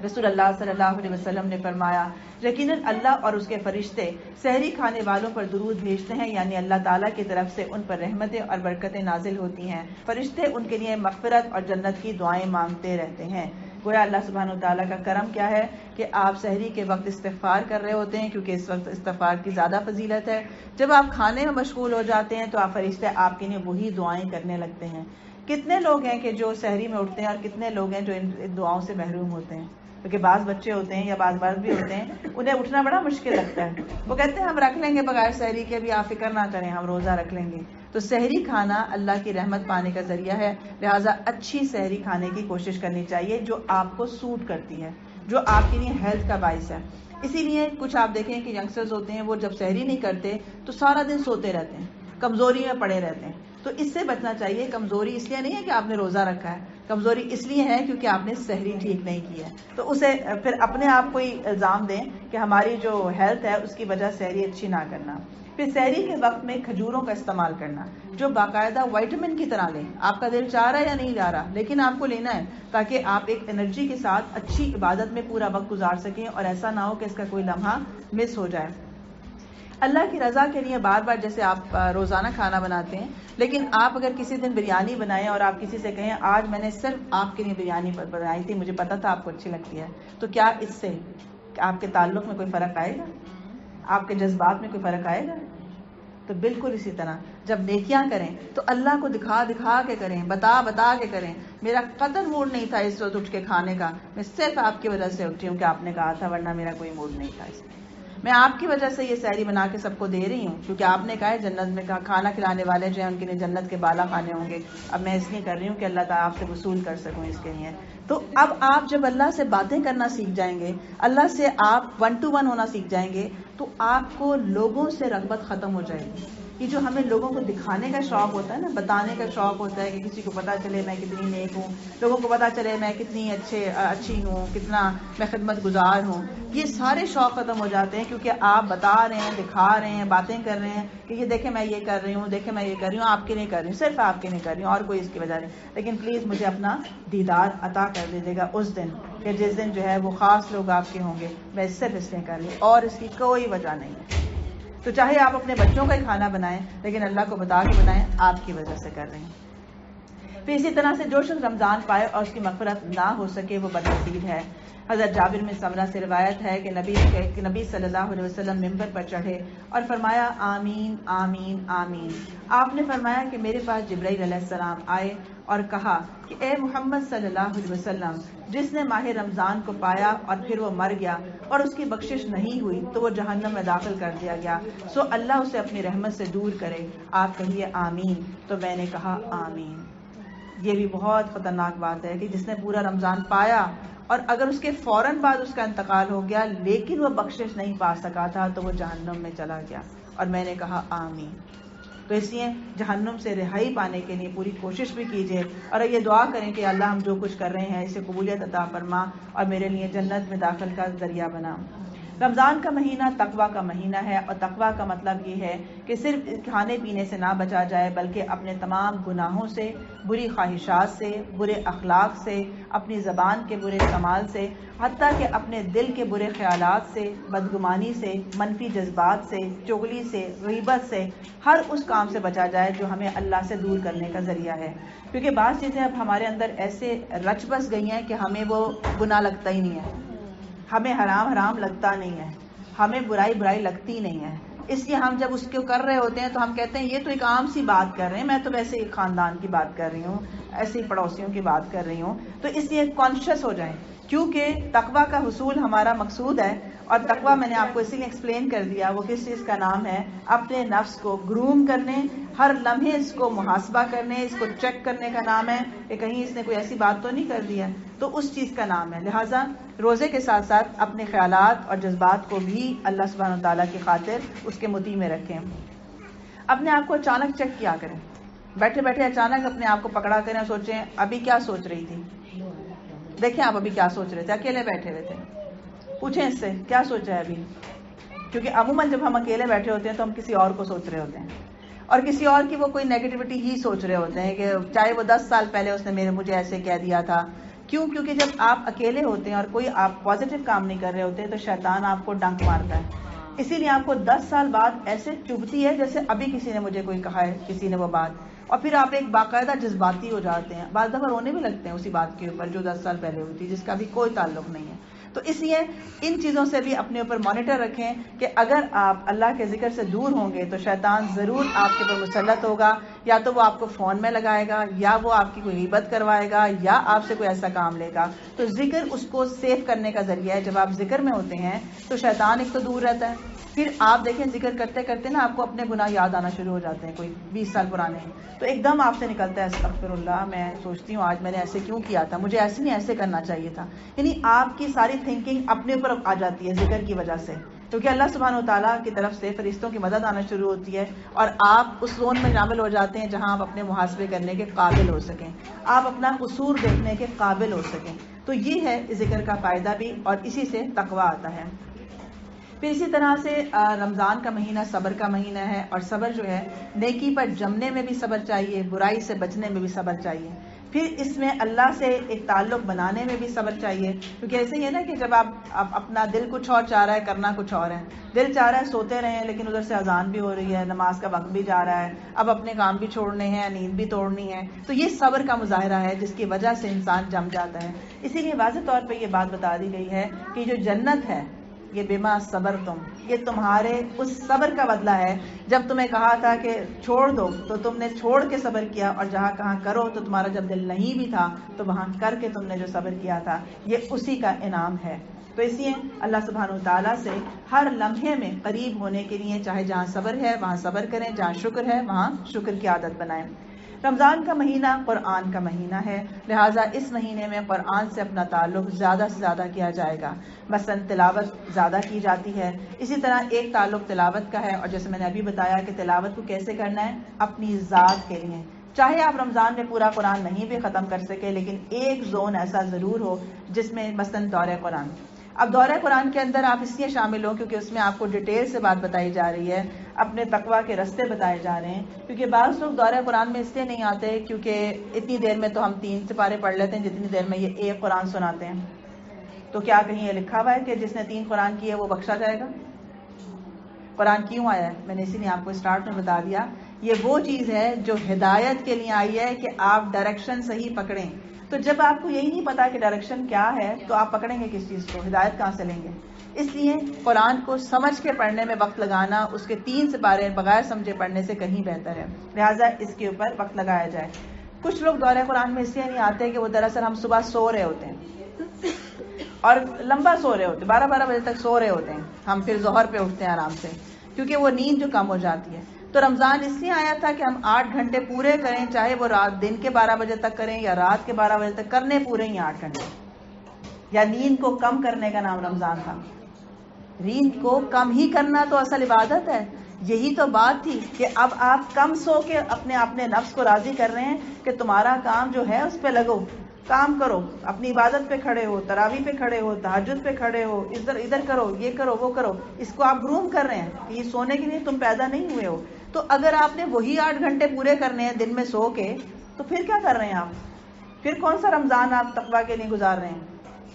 رسول اللہ صلی اللہ علیہ وسلم نے فرمایا یقیناً اللہ اور اس کے فرشتے سحری کھانے والوں پر درود بھیجتے ہیں، یعنی اللہ تعالیٰ کی طرف سے ان پر رحمتیں اور برکتیں نازل ہوتی ہیں، فرشتے ان کے لیے مغفرت اور جنت کی دعائیں مانگتے رہتے ہیں۔ گویا اللہ سبحانہ وتعالیٰ کا کرم کیا ہے کہ آپ سحری کے وقت استغفار کر رہے ہوتے ہیں، کیونکہ اس وقت استغفار کی زیادہ فضیلت ہے۔ جب آپ کھانے میں مشغول ہو جاتے ہیں تو آپ فرشتے آپ کے لیے وہی دعائیں کرنے لگتے ہیں۔ کتنے لوگ ہیں کہ جو سحری میں اٹھتے ہیں اور کتنے لوگ ہیں جو ان دعاؤں سے محروم ہوتے ہیں، کیونکہ بعض بچے ہوتے ہیں یا بعض مرد بھی ہوتے ہیں، انہیں اٹھنا بڑا مشکل لگتا ہے، وہ کہتے ہیں ہم رکھ لیں گے بغیر سحری کے، بھی آپ فکر نہ کریں ہم روزہ رکھ لیں گے۔ تو سحری کھانا اللہ کی رحمت پانے کا ذریعہ ہے، لہٰذا اچھی سحری کھانے کی کوشش کرنی چاہیے جو آپ کو سوٹ کرتی ہے، جو آپ کے لیے ہیلتھ کا باعث ہے۔ اسی لیے کچھ آپ دیکھیں کہ ینگسٹرز ہوتے ہیں، وہ جب سحری نہیں کرتے تو سارا دن سوتے رہتے ہیں، کمزوری میں پڑے رہتے ہیں۔ تو اس سے بچنا چاہیے۔ کمزوری اس لیے نہیں ہے کہ آپ نے روزہ رکھا ہے، کمزوری اس لیے ہے کیونکہ آپ نے سحری ٹھیک نہیں کی ہے۔ تو اسے پھر اپنے آپ کو ہی الزام دیں کہ ہماری جو ہیلتھ ہے اس کی وجہ سحری اچھی نہ کرنا۔ پھر سحری کے وقت میں کھجوروں کا استعمال کرنا، جو باقاعدہ وائٹامن کی طرح لیں۔ آپ کا دل چاہ رہا ہے یا نہیں جا رہا، لیکن آپ کو لینا ہے تاکہ آپ ایک انرجی کے ساتھ اچھی عبادت میں پورا وقت گزار سکیں اور ایسا نہ ہو کہ اس کا کوئی لمحہ مس ہو جائے۔ اللہ کی رضا کے لیے بار بار جیسے آپ روزانہ کھانا بناتے ہیں، لیکن آپ اگر کسی دن بریانی بنائیں اور آپ کسی سے کہیں آج میں نے صرف آپ کے لیے بریانی بنائی تھی، مجھے پتا تھا آپ کو اچھی لگتی ہے، تو کیا اس سے آپ کے تعلق میں کوئی فرق آئے گا؟ آپ کے جذبات میں کوئی فرق آئے گا؟ تو بالکل اسی طرح جب نیکیاں کریں تو اللہ کو دکھا دکھا کے کریں، بتا بتا کے کریں۔ میرا قطعاً موڈ نہیں تھا اس وقت اٹھ کے کھانے کا، میں صرف آپ کی وجہ سے اٹھی ہوں کہ آپ نے کہا تھا، ورنہ میرا کوئی موڈ نہیں تھا اس میں۔ میں آپ کی وجہ سے یہ سحری بنا کے سب کو دے رہی ہوں کیونکہ آپ نے کہا ہے جنت میں کھانا کھلانے والے جو ہیں ان کے لیے جنت کے بالا کھانے ہوں گے۔ اب میں اس لیے کر رہی ہوں کہ اللہ تعالیٰ آپ سے وصول کر سکوں اس کے لیے۔ تو اب آپ جب اللہ سے باتیں کرنا سیکھ جائیں گے، اللہ سے آپ 1 to 1 ہونا سیکھ جائیں گے، تو آپ کو لوگوں سے رغبت ختم ہو جائے گی۔ یہ جو ہمیں لوگوں کو دکھانے کا شوق ہوتا ہے نا، بتانے کا شوق ہوتا ہے کہ کسی کو پتا چلے میں کتنی نیک ہوں، لوگوں کو پتا چلے میں کتنی اچھی ہوں، کتنا میں خدمت گزار ہوں، یہ سارے شوق ختم ہو جاتے ہیں کیونکہ آپ بتا رہے ہیں، دکھا رہے ہیں، باتیں کر رہے ہیں کہ یہ دیکھیں میں یہ کر رہی ہوں، دیکھیں میں یہ کر رہی ہوں، آپ کے نہیں کر رہی ہوں، صرف آپ کے نہیں کر رہی ہوں اور کوئی اس کی وجہ نہیں۔ لیکن پلیز مجھے اپنا دیدار عطا کر دیجیے گا اس دن، کہ جس دن جو ہے وہ خاص لوگ آپ کے ہوں گے، میں صرف اس لیے کر رہی ہوں اور اس کی کوئی وجہ نہیں ہے۔ تو چاہے آپ اپنے بچوں کا ہی کھانا بنائیں، لیکن اللہ کو بتا کے بنائیں آپ کی وجہ سے کر رہے ہیں۔ پھر اسی طرح سے جو شخص رمضان پائے اور اس کی مغفرت نہ ہو سکے وہ بدنصیب ہے۔ حضرت جابر بن سمرہ سے روایت ہے کہ نبی صلی اللہ علیہ وسلم ممبر پر چڑھے اور فرمایا آمین آمین آمین۔ آپ نے فرمایا کہ میرے پاس جبرائیل علیہ السلام آئے اور کہا کہ اے محمد صلی اللہ علیہ وسلم، جس نے ماہ رمضان کو پایا اور پھر وہ مر گیا اور اس کی بخشش نہیں ہوئی تو وہ جہنم میں داخل کر دیا گیا، سو اللہ اسے اپنی رحمت سے دور کرے، آپ کہیے آمین۔ تو میں نے کہا آمین۔ یہ بھی بہت خطرناک بات ہے کہ جس نے پورا رمضان پایا اور اگر اس کے فوراً بعد اس کا انتقال ہو گیا لیکن وہ بخشش نہیں پا سکا تھا تو وہ جہنم میں چلا گیا، اور میں نے کہا آمین۔ تو اس لیے جہنم سے رہائی پانے کے لیے پوری کوشش بھی کیجیے اور یہ دعا کریں کہ اللہ ہم جو کچھ کر رہے ہیں اسے قبولیت عطا فرما اور میرے لیے جنت میں داخل کا ذریعہ بنا۔ رمضان کا مہینہ تقویٰ کا مہینہ ہے، اور تقویٰ کا مطلب یہ ہے کہ صرف کھانے پینے سے نہ بچا جائے بلکہ اپنے تمام گناہوں سے، بری خواہشات سے، برے اخلاق سے، اپنی زبان کے برے استعمال سے، حتیٰ کہ اپنے دل کے برے خیالات سے، بدگمانی سے، منفی جذبات سے، چغلی سے، غیبت سے، ہر اس کام سے بچا جائے جو ہمیں اللہ سے دور کرنے کا ذریعہ ہے۔ کیونکہ بعض چیزیں اب ہمارے اندر ایسے رچ بس گئی ہیں کہ ہمیں وہ گناہ لگتا ہی نہیں ہے، ہمیں حرام لگتا نہیں ہے، ہمیں برائی لگتی نہیں ہے۔ اس لیے ہم جب اس کو کر رہے ہوتے ہیں تو ہم کہتے ہیں یہ تو ایک عام سی بات کر رہے ہیں، میں تو ویسے ہی خاندان کی بات کر رہی ہوں، ایسے ہی پڑوسیوں کی بات کر رہی ہوں۔ تو اس لیے کانشیس ہو جائیں، کیونکہ تقویٰ کا حصول ہمارا مقصود ہے، اور تقویٰ میں نے آپ کو اسی لیے ایکسپلین کر دیا وہ کس چیز کا نام ہے، اپنے نفس کو گروم کرنے، ہر لمحے اس کو محاسبہ کرنے، اس کو چیک کرنے کا نام ہے کہ کہیں اس نے کوئی ایسی بات تو نہیں کر دی ہے، تو اس چیز کا نام ہے۔ لہٰذا روزے کے ساتھ ساتھ اپنے خیالات اور جذبات کو بھی اللہ سبحانہ وتعالیٰ کی خاطر اس کے مطیع میں رکھیں۔ اپنے آپ کو اچانک چیک کیا کریں، بیٹھے بیٹھے اچانک اپنے آپ کو پکڑا کریں اور سوچیں ابھی کیا سوچ رہی تھی، دیکھیں آپ ابھی کیا سوچ رہے تھے، اکیلے بیٹھے ہوئے تھے، پوچھیں اس سے کیا سوچا ہے ابھی، کیونکہ عموماً جب ہم اکیلے بیٹھے ہوتے ہیں تو ہم کسی اور کو سوچ رہے ہوتے ہیں اور کسی اور کی وہ کوئی نیگیٹیوٹی ہی سوچ رہے ہوتے ہیں کہ چاہے وہ 10 سال پہلے اس نے مجھے ایسے کہہ دیا تھا، کیوں؟ کیونکہ جب آپ اکیلے ہوتے ہیں اور کوئی آپ پازیٹیو کام نہیں کر رہے ہوتے تو شیطان آپ کو ڈنک مارتا ہے. اسی لیے آپ کو 10 سال بعد ایسے چبھتی ہے جیسے ابھی کسی نے مجھے کوئی کہا ہے کسی نے وہ بات, اور پھر آپ ایک باقاعدہ جذباتی ہو جاتے ہیں, بعض دفعہ رونے بھی لگتے ہیں اسی بات کے اوپر جو 10 سال پہلے ہوئی تھی جس کا بھی کوئی تعلق نہیں ہے. تو اس لیے ان چیزوں سے بھی اپنے اوپر مانیٹر رکھیں کہ اگر آپ اللہ کے ذکر سے دور ہوں گے تو شیطان ضرور آپ کے اوپر مسلط ہوگا, یا تو وہ آپ کو فون میں لگائے گا, یا وہ آپ کی کوئی غیبت کروائے گا, یا آپ سے کوئی ایسا کام لے گا. تو ذکر اس کو سیف کرنے کا ذریعہ ہے. جب آپ ذکر میں ہوتے ہیں تو شیطان ایک تو دور رہتا ہے, پھر آپ دیکھیں ذکر کرتے کرتے نا آپ کو اپنے گناہ یاد آنا شروع ہو جاتے ہیں, کوئی 20 سال پرانے ہیں, تو ایک دم آپ سے نکلتا ہے استغفر اللہ, میں سوچتی ہوں آج میں نے ایسے کیوں کیا تھا, مجھے ایسے نہیں ایسے کرنا چاہیے تھا. یعنی آپ کی ساری تھنکنگ اپنے اوپر آ جاتی ہے ذکر کی وجہ سے, کیونکہ اللہ سبحانہ و تعالیٰ کی طرف سے فرشتوں کی مدد آنا شروع ہوتی ہے, اور آپ اس زون میں شامل ہو جاتے ہیں جہاں آپ اپنے محاسبے کرنے کے قابل ہو سکیں, آپ اپنا قصور دیکھنے کے قابل ہو سکیں. تو یہ ہے ذکر کا فائدہ بھی, اور اسی سے تقویٰ آتا ہے. پھر اسی طرح سے رمضان کا مہینہ صبر کا مہینہ ہے, اور صبر جو ہے نیکی پر جمنے میں بھی صبر چاہیے, برائی سے بچنے میں بھی صبر چاہیے. پھر اس میں اللہ سے ایک تعلق بنانے میں بھی صبر چاہیے, کیونکہ ایسے ہی ہے نا کہ جب آپ اپنا دل کچھ اور چاہ رہا ہے, کرنا کچھ اور ہے. دل چاہ رہا ہے سوتے رہیں, لیکن ادھر سے اذان بھی ہو رہی ہے, نماز کا وقت بھی جا رہا ہے, اب اپنے کام بھی چھوڑنے ہیں, نیند بھی توڑنی ہے. تو یہ صبر کا مظاہرہ ہے جس کی وجہ سے انسان جم جاتا ہے. اسی لیے واضح طور پہ یہ بات بتا دی گئی ہے کہ جو جنت ہے یہ بما صبر تم, یہ تمہارے اس صبر کا بدلہ ہے. جب تمہیں کہا تھا کہ چھوڑ دو تو تم نے چھوڑ کے صبر کیا, اور جہاں کہاں کرو تو تمہارا جب دل نہیں بھی تھا تو وہاں کر کے تم نے جو صبر کیا تھا, یہ اسی کا انعام ہے. تو اس لیے اللہ سبحانہ وتعالیٰ سے ہر لمحے میں قریب ہونے کے لیے چاہے جہاں صبر ہے وہاں صبر کریں, جہاں شکر ہے وہاں شکر کی عادت بنائیں. رمضان کا مہینہ قرآن کا مہینہ ہے, لہٰذا اس مہینے میں قرآن سے اپنا تعلق زیادہ سے زیادہ کیا جائے گا. مثلا تلاوت زیادہ کی جاتی ہے. اسی طرح ایک تعلق تلاوت کا ہے, اور جیسے میں نے ابھی بتایا کہ تلاوت کو کیسے کرنا ہے, اپنی ذات کے لیے. چاہے آپ رمضان میں پورا قرآن نہیں بھی ختم کر سکے, لیکن ایک زون ایسا ضرور ہو جس میں مثلا دورہ قرآن. اب دورہ قرآن کے اندر آپ اس لیے شامل ہو کیونکہ اس میں آپ کو ڈیٹیل سے بات بتائی جا رہی ہے, اپنے تقویٰ کے رستے بتائے جا رہے ہیں. کیونکہ بعض لوگ دورہ قرآن میں اس لیے نہیں آتے کیونکہ اتنی دیر میں تو ہم 3 سپارے پڑھ لیتے ہیں جتنی دیر میں یہ ایک قرآن سناتے ہیں. تو کیا کہیں یہ لکھا ہوا ہے کہ جس نے 3 قرآن کی ہے وہ بخشا جائے گا؟ قرآن کیوں آیا ہے؟ میں نے اسی لیے آپ کو اسٹارٹ میں بتا دیا, یہ وہ چیز ہے جو ہدایت کے لیے آئی ہے کہ آپ ڈائریکشن صحیح پکڑیں. تو جب آپ کو یہی نہیں پتا کہ ڈائریکشن کیا ہے تو آپ پکڑیں گے کس چیز کو, ہدایت کہاں سے لیں گے؟ اس لیے قرآن کو سمجھ کے پڑھنے میں وقت لگانا اس کے 3 سپارے بغیر سمجھے پڑھنے سے کہیں بہتر ہے, لہٰذا اس کے اوپر وقت لگایا جائے. کچھ لوگ دورہ قرآن میں اس لیے نہیں آتے کہ وہ دراصل ہم صبح سو رہے ہوتے ہیں اور لمبا سو رہے ہوتے ہیں, 12 بجے تک سو رہے ہوتے ہیں, ہم پھر ظہر پہ اٹھتے ہیں آرام سے, کیونکہ وہ نیند جو کم ہو جاتی ہے. تو رمضان اس لیے آیا تھا کہ ہم 8 گھنٹے پورے کریں, چاہے وہ دن کے 12 بجے تک کریں یا رات کے 12 بجے تک, کرنے پورے ہی 8 گھنٹے. یا نیند کو کم کرنے کا نام رمضان تھا. نیند کو کم ہی کرنا تو اصل عبادت ہے. یہی تو بات تھی کہ اب آپ کم سو کے اپنے نفس کو راضی کر رہے ہیں کہ تمہارا کام جو ہے اس پہ لگو, کام کرو, اپنی عبادت پہ کھڑے ہو, تراویح پہ کھڑے ہو, تہجد پہ کھڑے ہو, ادھر کرو, یہ کرو, وہ کرو. اس کو آپ گروم کر رہے ہیں کہ یہ سونے کے لیے تم پیدا نہیں ہوئے ہو. تو اگر آپ نے وہی 8 گھنٹے پورے کرنے ہیں دن میں سو کے, تو پھر کیا کر رہے ہیں آپ؟ پھر کون سا رمضان آپ تقویٰ کے لیے گزار رہے ہیں؟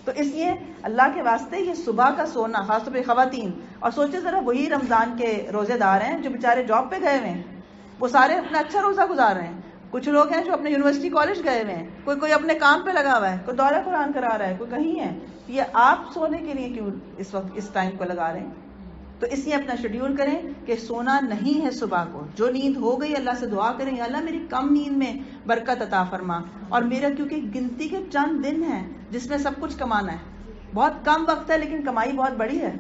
تو اس لیے اللہ کے واسطے یہ صبح کا سونا, خاص طور پہ خواتین, اور سوچے ذرا وہی رمضان کے روزے دار ہیں جو بیچارے جاب پہ گئے ہوئے ہیں, وہ سارے اپنا اچھا روزہ گزار رہے ہیں. کچھ لوگ ہیں جو اپنے یونیورسٹی کالج گئے ہوئے ہیں, کوئی اپنے کام پہ لگا ہوا ہے, کوئی دورہ قرآن کرا رہا ہے, کوئی کہیں ہے. یہ آپ سونے کے لیے کیوں اس وقت اس ٹائم کو لگا رہے ہیں؟ تو اس لیے اپنا شیڈیول کریں کہ سونا نہیں ہے صبح کو. جو نیند ہو گئی اللہ سے دعا کریں, یا اللہ میری کم نیند میں برکت عطا فرما, اور میرا کیونکہ گنتی کے چند دن ہیں جس میں سب کچھ کمانا ہے, بہت کم وقت ہے لیکن کمائی بہت بڑی ہے.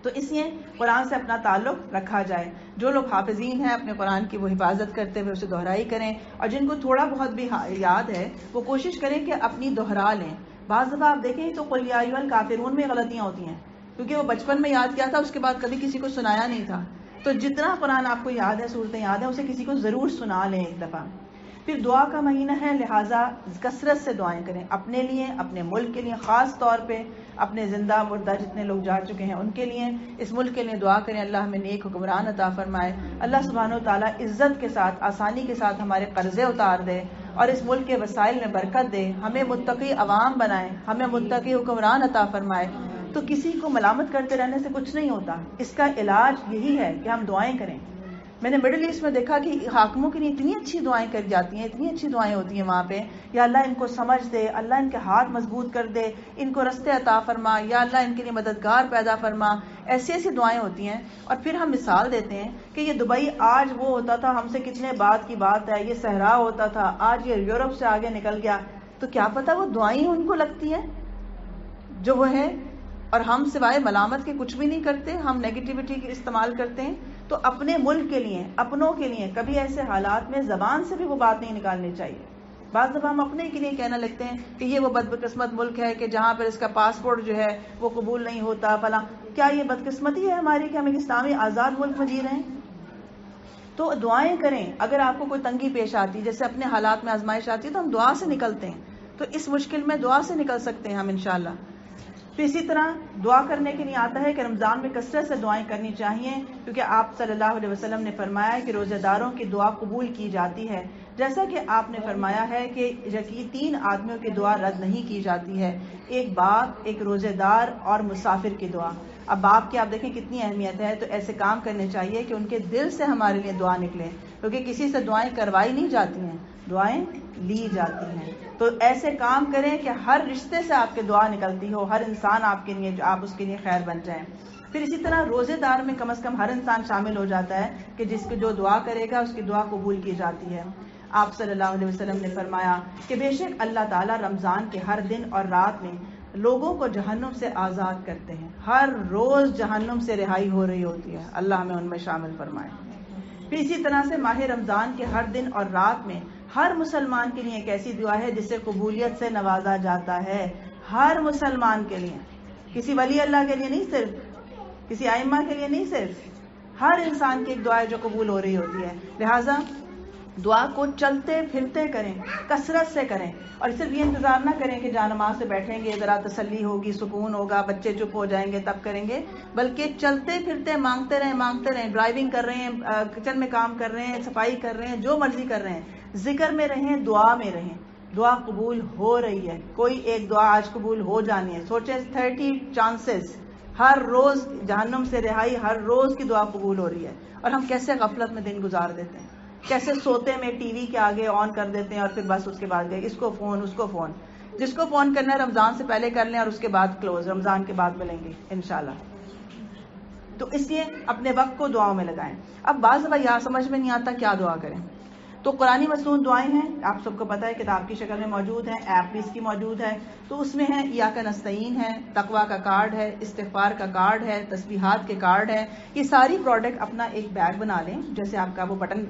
تو اس لیے قرآن سے اپنا تعلق رکھا جائے. جو لوگ حافظین ہیں اپنے قرآن کی وہ حفاظت کرتے ہوئے اسے دہرائی کریں, اور جن کو تھوڑا بہت بھی یاد ہے وہ کوشش کریں کہ اپنی دہرا لیں. بعض دفعہ آپ دیکھیں تو قل یا ایھا الکافرون میں غلطیاں ہوتی ہیں, کیونکہ وہ بچپن میں یاد کیا تھا, اس کے بعد کبھی کسی کو سنایا نہیں تھا. تو جتنا قرآن آپ کو یاد ہے, صورتیں یاد ہیں, اسے کسی کو ضرور سنا لیں ایک دفعہ. پھر دعا کا مہینہ ہے, لہٰذا کثرت سے دعائیں کریں اپنے لیے, اپنے ملک کے لیے, خاص طور پہ اپنے زندہ مردہ جتنے لوگ جا چکے ہیں ان کے لیے, اس ملک کے لیے دعا کریں اللہ ہمیں نیک حکمران عطا فرمائے, اللہ سبحانہ و تعالیٰ عزت کے ساتھ, آسانی کے ساتھ ہمارے قرضے اتار دے, اور اس ملک کے وسائل میں برکت دے, ہمیں متقی عوام بنائے, ہمیں متقی حکمران عطا فرمائے. تو کسی کو ملامت کرتے رہنے سے کچھ نہیں ہوتا. اس کا علاج یہی ہے کہ ہم دعائیں کریں. میں نے مڈل ایسٹ میں دیکھا کہ حاکموں کے لیے اتنی اچھی دعائیں کر جاتی ہیں, اتنی اچھی دعائیں ہوتی ہیں وہاں پہ, یا اللہ ان کو سمجھ دے, اللہ ان کے ہاتھ مضبوط کر دے, ان کو رستے عطا فرما, یا اللہ ان کے لیے مددگار پیدا فرما. ایسی ایسی دعائیں ہوتی ہیں. اور پھر ہم مثال دیتے ہیں کہ یہ دبئی آج وہ ہوتا تھا ہم سے کتنے بعد کی بات ہے, یہ صحرا ہوتا تھا, آج یہ یورپ سے آگے نکل گیا. تو کیا پتا وہ دعائیں ان کو لگتی ہیں جو وہ ہے, اور ہم سوائے ملامت کے کچھ بھی نہیں کرتے, ہم نیگیٹیوٹی استعمال کرتے ہیں. تو اپنے ملک کے لیے, اپنوں کے لیے کبھی ایسے حالات میں زبان سے بھی وہ بات نہیں نکالنی چاہیے. بعض دفعہ ہم اپنے کے لیے کہنا لگتے ہیں کہ یہ وہ بدقسمت ملک ہے کہ جہاں پر اس کا پاسپورٹ جو ہے وہ قبول نہیں ہوتا فلاں. کیا یہ بدقسمتی ہے ہماری کہ ہم ایک اسلامی آزاد ملک میں جی رہے ہیں؟ تو دعائیں کریں. اگر آپ کو کوئی تنگی پیش آتی, جیسے اپنے حالات میں آزمائش آتی ہے, تو ہم دعا سے نکلتے ہیں. تو اس مشکل میں دعا سے نکل سکتے ہیں ہم انشاءاللہ. پھر اسی طرح دعا کرنے کے لیے آتا ہے کہ رمضان میں کثرت سے دعائیں کرنی چاہیے, کیونکہ آپ صلی اللہ علیہ وسلم نے فرمایا کہ روزہ داروں کی دعا قبول کی جاتی ہے. جیسا کہ آپ نے فرمایا ہے کہ 3 آدمیوں کی دعا رد نہیں کی جاتی ہے, ایک باپ, ایک روزہ دار اور مسافر کی دعا. اب باپ کی آپ دیکھیں کتنی اہمیت ہے. تو ایسے کام کرنے چاہیے کہ ان کے دل سے ہمارے لیے دعا نکلے, کیونکہ کسی سے دعائیں کروائی نہیں جاتی ہیں, دعائیں لی جاتی ہیں. تو ایسے کام کریں کہ ہر رشتے سے آپ کے دعا نکلتی ہو, ہر انسان آپ کے لیے, آپ اس کے لیے خیر بن جائیں. پھر اسی طرح روزے دار میں کم از کم ہر انسان شامل ہو جاتا ہے کہ جس کی جو دعا کرے گا اس کی دعا قبول کی جاتی ہے. آپ صلی اللہ علیہ وسلم نے فرمایا کہ بے شک اللہ تعالیٰ رمضان کے ہر دن اور رات میں لوگوں کو جہنم سے آزاد کرتے ہیں. ہر روز جہنم سے رہائی ہو رہی ہوتی ہے, اللہ ہمیں ان میں شامل فرمائے. پھر اسی طرح سے ماہ رمضان کے ہر دن اور رات میں ہر مسلمان کے لیے ایک ایسی دعا ہے جسے قبولیت سے نوازا جاتا ہے. ہر مسلمان کے لیے, کسی ولی اللہ کے لیے نہیں, صرف کسی ائمہ کے لیے نہیں, صرف ہر انسان کی ایک دعا ہے جو قبول ہو رہی ہوتی ہے. لہٰذا دعا کو چلتے پھرتے کریں, کثرت سے کریں, اور صرف یہ انتظار نہ کریں کہ جانماز سے بیٹھیں گے, ذرا تسلی ہوگی, سکون ہوگا, بچے چپ ہو جائیں گے تب کریں گے, بلکہ چلتے پھرتے مانگتے رہیں. ڈرائیونگ کر رہے ہیں, کچن میں کام کر رہے ہیں, صفائی کر رہے ہیں, جو مرضی کر رہے ہیں, ذکر میں رہیں, دعا میں رہیں. دعا قبول ہو رہی ہے. کوئی ایک دعا آج قبول ہو جانی ہے, سوچیں 30 چانسز, ہر روز جہنم سے رہائی, ہر روز کی دعا قبول ہو رہی ہے. اور ہم کیسے غفلت میں دن گزار دیتے ہیں, کیسے سوتے میں ٹی وی کے آگے آن کر دیتے ہیں, اور پھر بس اس کے بعد گئے, اس کو فون, اس کو فون. جس کو فون کرنا ہے رمضان سے پہلے کر لیں, اور اس کے بعد کلوز, رمضان کے بعد ملیں گے انشاءاللہ. تو اس لیے اپنے وقت کو دعاؤں میں لگائیں. اب بعض دفعہ یہاں سمجھ میں نہیں آتا کیا دعا کریں. تو قرآنی مصنون دعائیں ہیں, آپ سب کو پتہ ہے, کتاب کی شکل میں موجود ہیں, ایپ بھی اس کی موجود ہے. تو اس میں ہے ایاک نستعین ہے, تقویٰ کا کارڈ ہے, استغفار کا کارڈ ہے, تسبیحات کے کارڈ ہے. یہ ساری پروڈکٹ اپنا ایک بیگ بنا لیں, جیسے آپ کا وہ بٹن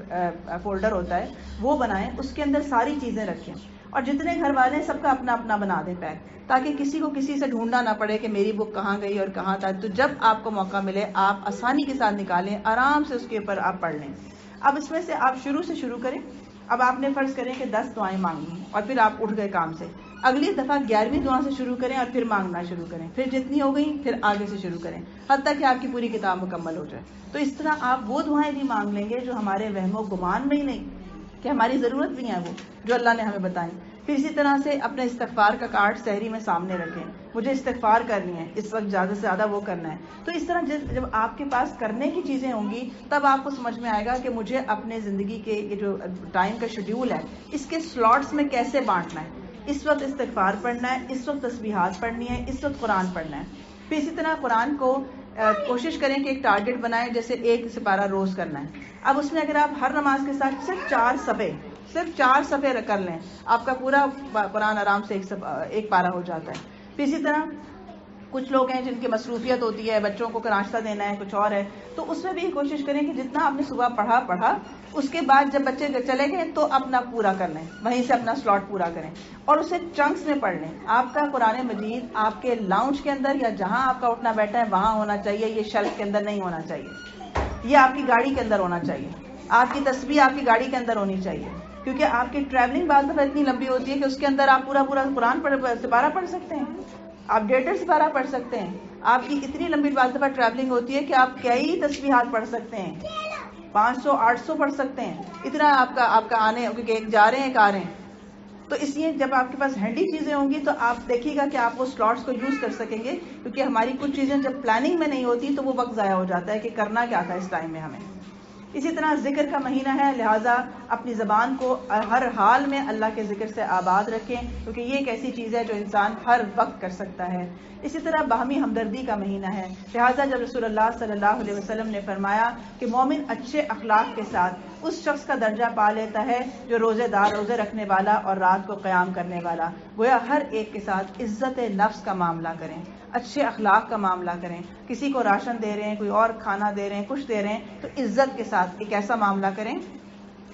فولڈر ہوتا ہے وہ بنائیں, اس کے اندر ساری چیزیں رکھیں, اور جتنے گھر والے ہیں سب کا اپنا اپنا بنا دیں پیک, تاکہ کسی کو کسی سے ڈھونڈنا نہ پڑے کہ میری بک کہاں گئی اور کہاں تھا. تو جب آپ کو موقع ملے آپ آسانی کے ساتھ نکالیں, آرام سے اس کے اوپر آپ پڑھ لیں. اب اس میں سے آپ شروع کریں. اب آپ نے فرض کریں کہ 10 دعائیں مانگی اور پھر آپ اٹھ گئے کام سے, اگلی دفعہ 11ویں دعا سے شروع کریں اور پھر مانگنا شروع کریں, پھر جتنی ہو گئی پھر آگے سے شروع کریں, حتیٰ کہ آپ کی پوری کتاب مکمل ہو جائے. تو اس طرح آپ وہ دعائیں بھی مانگ لیں گے جو ہمارے وہم و گمان میں ہی نہیں, کہ ہماری ضرورت بھی ہے وہ جو اللہ نے ہمیں بتائیں. پھر اسی طرح سے اپنے استغفار کا کارڈ سحری میں سامنے رکھیں, مجھے استغفار کرنی ہے اس وقت, زیادہ سے زیادہ وہ کرنا ہے. تو اس طرح جب آپ کے پاس کرنے کی چیزیں ہوں گی تب آپ کو سمجھ میں آئے گا کہ مجھے اپنے زندگی کے یہ جو ٹائم کا شیڈیول ہے اس کے سلاٹس میں کیسے بانٹنا ہے. اس وقت استغفار پڑھنا ہے, اس وقت تسبیحات پڑھنی ہے, اس وقت قرآن پڑھنا ہے. پھر اسی طرح قرآن کو کوشش کریں کہ ایک ٹارگٹ بنائیں, جیسے 1 سپارہ روز کرنا ہے. اب اس میں اگر آپ ہر نماز کے ساتھ صرف 4 صفحے کر لیں, آپ کا پورا قرآن آرام سے ایک پارہ ہو جاتا ہے. پھر اسی طرح کچھ لوگ ہیں جن کی مصروفیت ہوتی ہے, بچوں کو ناشتہ دینا ہے, کچھ اور ہے, تو اس میں بھی کوشش کریں کہ جتنا آپ نے صبح پڑھا اس کے بعد جب بچے چلے گئے تو اپنا پورا کر لیں, وہیں سے اپنا سلاٹ پورا کریں, اور اسے چنکس میں پڑھ لیں. آپ کا قرآن مجید آپ کے لاؤنج کے اندر یا جہاں آپ کا اٹھنا بیٹھا ہے وہاں ہونا چاہیے, یہ شیلف کے اندر نہیں ہونا چاہیے, یہ آپ کی گاڑی کے اندر ہونا چاہیے. آپ کی تسبیح آپ کی گاڑی کے اندر ہونی چاہیے, کیونکہ آپ کی ٹریولنگ بعض دفعہ اتنی لمبی ہوتی ہے کہ اس کے اندر آپ پورا قرآن سپارہ پڑھ سکتے ہیں, آپ 1.5 سپارہ پڑھ سکتے ہیں. آپ کی اتنی لمبی بعض دفعہ ٹریولنگ ہوتی ہے کہ آپ کئی تسبیحات پڑھ سکتے ہیں, 500 800 پڑھ سکتے ہیں. اتنا آپ کا آنے, کیونکہ ایک جا رہے ہیں ایک آ رہے ہیں, تو اس لیے جب آپ کے پاس ہینڈی چیزیں ہوں گی تو آپ دیکھیے گا کہ آپ وہ سلاٹس کو یوز کر سکیں گے، کیونکہ ہماری کچھ چیزیں جب پلاننگ میں نہیں ہوتی تو وہ وقت ضائع ہو جاتا ہے کہ کرنا کیا تھا اس ٹائم میں ہمیں۔ اسی طرح ذکر کا مہینہ ہے، لہٰذا اپنی زبان کو ہر حال میں اللہ کے ذکر سے آباد رکھیں، کیونکہ یہ ایک ایسی چیز ہے جو انسان ہر وقت کر سکتا ہے۔ اسی طرح باہمی ہمدردی کا مہینہ ہے، لہٰذا جب رسول اللہ صلی اللہ علیہ وسلم نے فرمایا کہ مومن اچھے اخلاق کے ساتھ اس شخص کا درجہ پا لیتا ہے جو روزے دار، روزے رکھنے والا اور رات کو قیام کرنے والا، گویا ہر ایک کے ساتھ عزت نفس کا معاملہ کریں، اچھے اخلاق کا معاملہ کریں، کسی کو راشن دے رہے ہیں، کوئی اور کھانا دے رہے ہیں، کچھ دے رہے ہیں تو عزت کے ساتھ ایک ایسا معاملہ کریں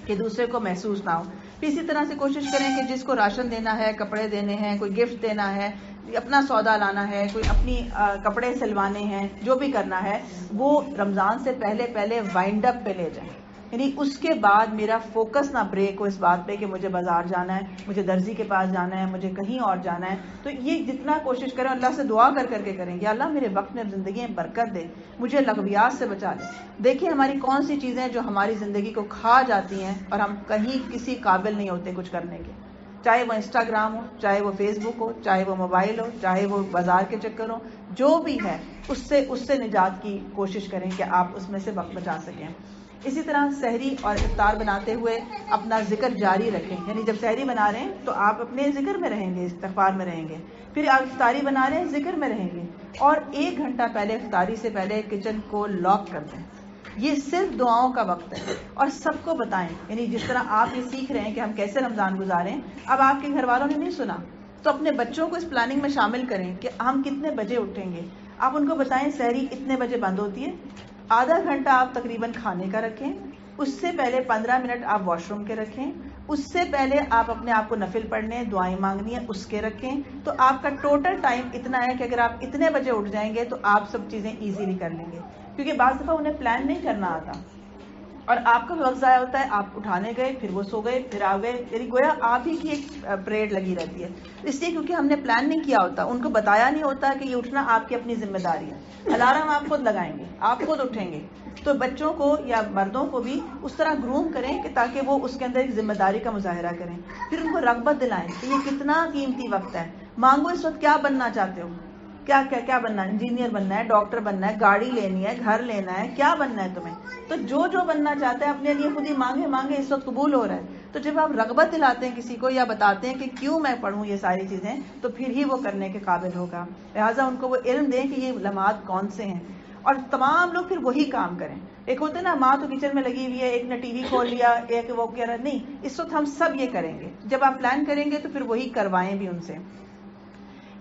کہ دوسرے کو محسوس نہ ہو۔ پھر اسی طرح سے کوشش کریں کہ جس کو راشن دینا ہے، کپڑے دینے ہیں، کوئی گفٹ دینا ہے، اپنا سودا لانا ہے، کوئی اپنی کپڑے سلوانے ہیں، جو بھی کرنا ہے وہ رمضان سے پہلے وائنڈ اپ پہ لے جائیں، یعنی اس کے بعد میرا فوکس نہ بریک ہو اس بات پہ کہ مجھے بازار جانا ہے، مجھے درزی کے پاس جانا ہے، مجھے کہیں اور جانا ہے۔ تو یہ جتنا کوشش کریں، اللہ سے دعا کر کے کریں گے، اللہ میرے وقت میں زندگی میں برکت دے، مجھے لغویات سے بچا لے۔ دیکھیں ہماری کون سی چیزیں جو ہماری زندگی کو کھا جاتی ہیں اور ہم کہیں کسی قابل نہیں ہوتے کچھ کرنے کے، چاہے وہ انسٹاگرام ہو، چاہے وہ فیس بک ہو، چاہے وہ موبائل ہو، چاہے وہ بازار کے چکر ہو، جو بھی ہے اس سے نجات کی کوشش کریں کہ آپ اس میں سے وقت بچا سکیں۔ اسی طرح سحری اور افطار بناتے ہوئے اپنا ذکر جاری رکھیں، یعنی جب سحری بنا رہے ہیں تو آپ اپنے ذکر میں رہیں گے، استغفار میں رہیں گے، پھر آپ افطاری بنا رہے ہیں ذکر میں رہیں گے، اور 1 گھنٹہ پہلے افطاری سے پہلے کچن کو لاک کر دیں۔ یہ صرف دعاؤں کا وقت ہے، اور سب کو بتائیں، یعنی جس طرح آپ یہ سیکھ رہے ہیں کہ ہم کیسے رمضان گزاریں، اب آپ کے گھر والوں نے نہیں سنا تو اپنے بچوں کو اس پلاننگ میں شامل کریں کہ ہم کتنے بجے اٹھیں گے۔ آپ ان کو بتائیں سحری اتنے بجے بند ہوتی ہے، آدھا گھنٹہ آپ تقریباً کھانے کا رکھیں، اس سے پہلے 15 منٹ آپ واش روم کے رکھیں، اس سے پہلے آپ اپنے آپ کو نفل پڑھنے، دعائیں مانگنی ہے اس کے رکھیں، تو آپ کا ٹوٹل ٹائم اتنا ہے کہ اگر آپ اتنے بجے اٹھ جائیں گے تو آپ سب چیزیں ایزیلی کر لیں گے، کیونکہ بعض دفعہ انہیں پلان نہیں کرنا آتا اور آپ کا بھی وقت ضائع ہوتا ہے، آپ اٹھانے گئے، پھر وہ سو گئے، پھر آ گئے، یعنی گویا آپ ہی کی ایک پریڈ لگی رہتی ہے، اس لیے کیونکہ ہم نے پلان نہیں کیا ہوتا، ان کو بتایا نہیں ہوتا کہ یہ اٹھنا آپ کی اپنی ذمہ داری ہے، الارم آپ خود لگائیں گے، آپ خود اٹھیں گے۔ تو بچوں کو یا مردوں کو بھی اس طرح گروم کریں کہ تاکہ وہ اس کے اندر ایک ذمہ داری کا مظاہرہ کریں، پھر ان کو رغبت دلائیں کہ یہ کتنا قیمتی وقت ہے، مانگو اس وقت کیا بننا چاہتے ہو، کیا بننا ہے، انجینئر بننا ہے، ڈاکٹر بننا ہے، گاڑی لینی ہے، گھر لینا ہے، کیا بننا ہے تمہیں، تو جو بننا چاہتے ہیں اپنے لیے خود ہی مانگے، اس وقت قبول ہو رہا ہے۔ تو جب آپ رغبت دلاتے ہیں کسی کو یا بتاتے ہیں کہ کیوں میں پڑھوں یہ ساری چیزیں، تو پھر ہی وہ کرنے کے قابل ہوگا، لہٰذا ان کو وہ علم دیں کہ یہ لمحات کون سے ہیں، اور تمام لوگ پھر وہی کام کریں۔ ایک ہوتا ہے نا، ماں تو کچن میں لگی ہوئی ہے، ایک نے ٹی وی کھول لیا، ایک وہ کہہ رہا نہیں، اس وقت ہم سب یہ کریں گے، جب آپ پلان کریں گے تو پھر وہی کروائیں بھی ان سے۔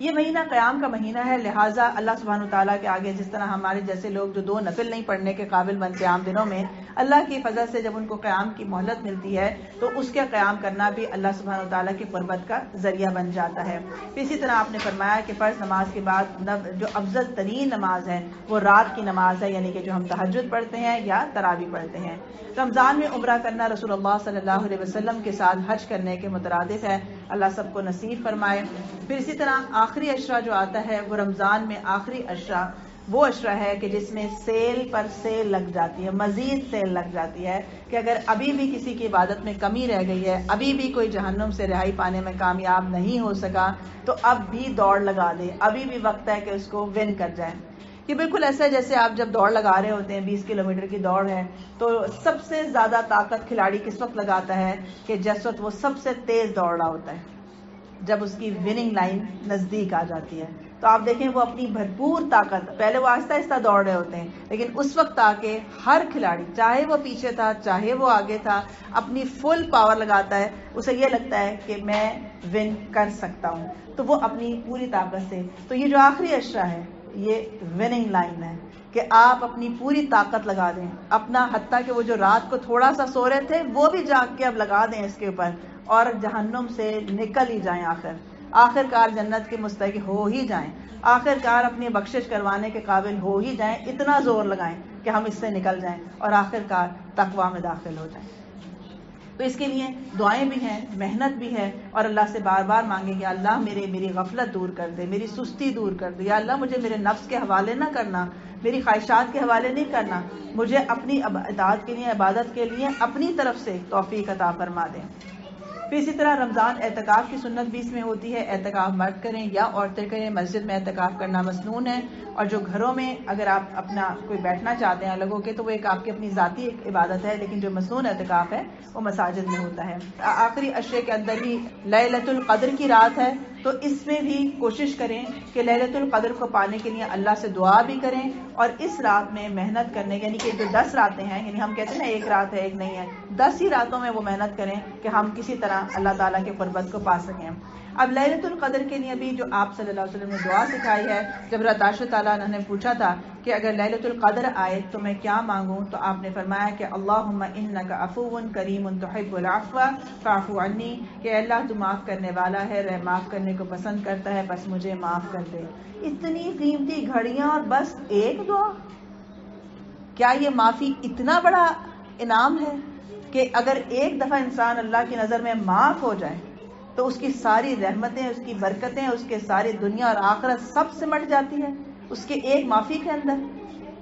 یہ مہینہ قیام کا مہینہ ہے، لہٰذا اللہ سبحانہ وتعالیٰ کے آگے جس طرح ہمارے جیسے لوگ جو 2 نفل نہیں پڑھنے کے قابل بنتے عام دنوں میں، اللہ کی فضل سے جب ان کو قیام کی مہلت ملتی ہے تو اس کے قیام کرنا بھی اللہ سبحانہ وتعالیٰ کی قربت کا ذریعہ بن جاتا ہے۔ پھر اسی طرح آپ نے فرمایا کہ فرض نماز کے بعد جو افضل ترین نماز ہے وہ رات کی نماز ہے، یعنی کہ جو ہم تہجد پڑھتے ہیں یا تراویح پڑھتے ہیں۔ رمضان میں عمرہ کرنا رسول اللہ صلی اللہ علیہ وسلم کے ساتھ حج کرنے کے مترادف ہے، اللہ سب کو نصیب فرمائے۔ پھر اسی طرح آخری عشرہ جو آتا ہے وہ رمضان میں آخری عشرہ وہ عشرہ ہے کہ جس میں سیل پر سیل لگ جاتی ہے، مزید سیل لگ جاتی ہے کہ اگر ابھی بھی کسی کی عبادت میں کمی رہ گئی ہے، ابھی بھی کوئی جہنم سے رہائی پانے میں کامیاب نہیں ہو سکا، تو اب بھی دوڑ لگا دے، ابھی بھی وقت ہے کہ اس کو ون کر جائیں۔ یہ بالکل ایسا ہے جیسے آپ جب دوڑ لگا رہے ہوتے ہیں، 20 کلومیٹر کی دوڑ ہے، تو سب سے زیادہ طاقت کھلاڑی کس وقت لگاتا ہے کہ جس وقت وہ سب سے تیز دوڑ رہا ہوتا ہے، جب اس کی وننگ لائن نزدیک آ جاتی ہے، تو آپ دیکھیں وہ اپنی بھرپور طاقت، پہلے وہ آہستہ آہستہ دوڑ رہے ہوتے ہیں لیکن اس وقت آ کے ہر کھلاڑی، چاہے وہ پیچھے تھا چاہے وہ آگے تھا، اپنی فل پاور لگاتا ہے، اسے یہ لگتا ہے کہ میں ون کر سکتا ہوں، تو وہ اپنی پوری طاقت سے۔ تو یہ جو آخری عشرہ ہے یہ وننگ لائن ہے کہ آپ اپنی پوری طاقت لگا دیں اپنا، حتیٰ کہ وہ جو رات کو تھوڑا سا سو رہے تھے وہ بھی جاگ کے اب لگا دیں اس کے اوپر، اور جہنم سے نکل ہی جائیں، آخر کار جنت کے مستحق ہو ہی جائیں، آخر کار اپنی بخشش کروانے کے قابل ہو ہی جائیں، اتنا زور لگائیں کہ ہم اس سے نکل جائیں اور آخر کار تقویٰ میں داخل ہو جائیں۔ تو اس کے لیے دعائیں بھی ہیں، محنت بھی ہے، اور اللہ سے بار بار مانگیں کہ اللہ میری غفلت دور کر دے، میری سستی دور کر دے، یا اللہ مجھے میرے نفس کے حوالے نہ کرنا، میری خواہشات کے حوالے نہیں کرنا، مجھے اپنی اطاعت کے لیے، عبادت کے لیے اپنی طرف سے توفیق عطا فرما دیں۔ پھر اسی طرح رمضان اعتکاف کی سنت بھی اس میں ہوتی ہے. اعتکاف مرد کریں یا عورتیں کریں, مسجد میں اعتکاف کرنا مسنون ہے. اور جو گھروں میں اگر آپ اپنا کوئی بیٹھنا چاہتے ہیں لوگوں کے, تو وہ ایک آپ کی اپنی ذاتی ایک عبادت ہے, لیکن جو مسنون اعتکاف ہے وہ مساجد میں ہوتا ہے. آخری عشرے کے اندر ہی لیلۃ القدر کی رات ہے, تو اس میں بھی کوشش کریں کہ لیلۃ القدر کو پانے کے لیے اللہ سے دعا بھی کریں, اور اس رات میں محنت کرنے, یعنی کہ جو 10 راتیں ہیں, یعنی ہم کہتے ہیں نا ایک رات ہے ایک نہیں ہے, 10 ہی راتوں میں وہ محنت کریں کہ ہم کسی طرح اللہ تعالیٰ کے قربت کو پا سکیں. اب لیلۃ القدر کے لیے بھی جو آپ صلی اللہ علیہ وسلم نے دعا سکھائی ہے, جب عائشہ تعالیٰ عنہ نے پوچھا تھا کہ اگر لیلۃ القدر آئے تو میں کیا مانگوں, تو آپ نے فرمایا کہ اللہم انک عفو کریم تحب العفو فاعف عنی, کہ اللہ تو معاف کرنے والا ہے, معاف کرنے کو پسند کرتا ہے, بس مجھے معاف کر دے. اتنی قیمتی گھڑیاں اور بس ایک دعا, کیا یہ معافی اتنا بڑا انعام ہے کہ اگر ایک دفعہ انسان اللہ کی نظر میں معاف ہو جائے تو اس کی ساری رحمتیں, اس کی برکتیں, اس کے ساری دنیا اور آخرت سب سمٹ جاتی ہے اس کے ایک معافی کے اندر.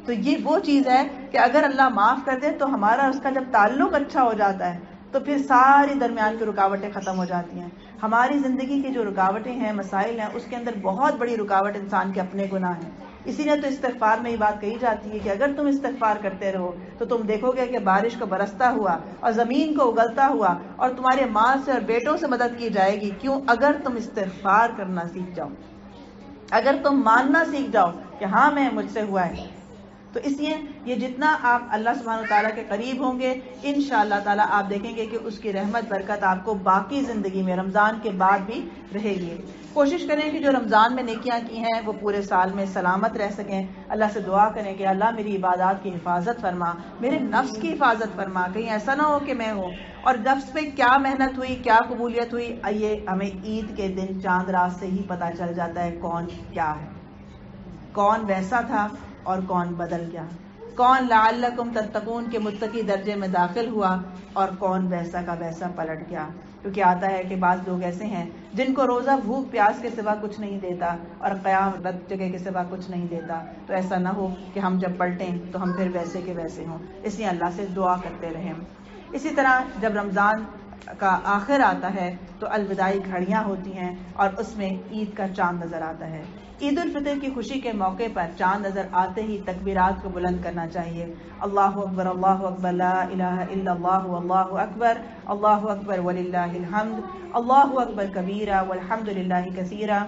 تو یہ وہ چیز ہے کہ اگر اللہ معاف کر دے تو ہمارا اس کا جب تعلق اچھا ہو جاتا ہے تو پھر ساری درمیان کی رکاوٹیں ختم ہو جاتی ہیں. ہماری زندگی کی جو رکاوٹیں ہیں, مسائل ہیں, اس کے اندر بہت بڑی رکاوٹ انسان کے اپنے گناہ ہیں. اسی لیے تو استغفار میں یہ بات کہی جاتی ہے کہ اگر تم استغفار کرتے رہو تو تم دیکھو گے کہ بارش کو برستا ہوا اور زمین کو اگلتا ہوا اور تمہارے مال سے اور بیٹوں سے مدد کی جائے گی. کیوں؟ اگر تم استغفار کرنا سیکھ جاؤ, اگر تم ماننا سیکھ جاؤ کہ ہاں میں مجھ سے ہوا ہے. تو اس لیے یہ جتنا آپ اللہ سبحانہ وتعالیٰ کے قریب ہوں گے, انشاءاللہ تعالیٰ آپ دیکھیں گے کہ اس کی رحمت برکت آپ کو باقی زندگی میں رمضان کے بعد بھی رہے گی. کوشش کریں کہ جو رمضان میں نیکیاں کی ہیں وہ پورے سال میں سلامت رہ سکیں. اللہ سے دعا کریں کہ اللہ میری عبادات کی حفاظت فرما, میرے نفس کی حفاظت فرما, کہیں ایسا نہ ہو کہ میں ہوں. اور نفس پہ کیا محنت ہوئی, کیا قبولیت ہوئی, یہ ہمیں عید کے دن چاند رات سے ہی پتہ چل جاتا ہے کون کیا ہے, کون ویسا تھا اور کون بدل گیا, کون لعلکم تتقون کے متقی درجے میں داخل ہوا اور کون ویسا کا ویسا پلٹ گیا. کیونکہ آتا ہے کہ بعض لوگ ایسے ہیں جن کو روزہ بھوک پیاس کے سوا کچھ نہیں دیتا اور قیام رت جگہ کے سوا کچھ نہیں دیتا. تو ایسا نہ ہو کہ ہم جب پلٹیں تو ہم پھر ویسے کے ویسے ہوں, اس لیے اللہ سے دعا کرتے رہیں. اسی طرح جب رمضان کا آخر آتا ہے تو الوداعی گھڑیاں ہوتی ہیں اور اس میں عید کا چاند نظر آتا ہے. عید الفطر کی خوشی کے موقع پر چاند نظر آتے ہی تکبیرات کو بلند کرنا چاہیے. اللہ اکبر لا الہ الا اللہ واللہ اکبر, اللہ اکبر وللہ الحمد, اللہ اکبر کبیرہ والحمد للہ کثیرہ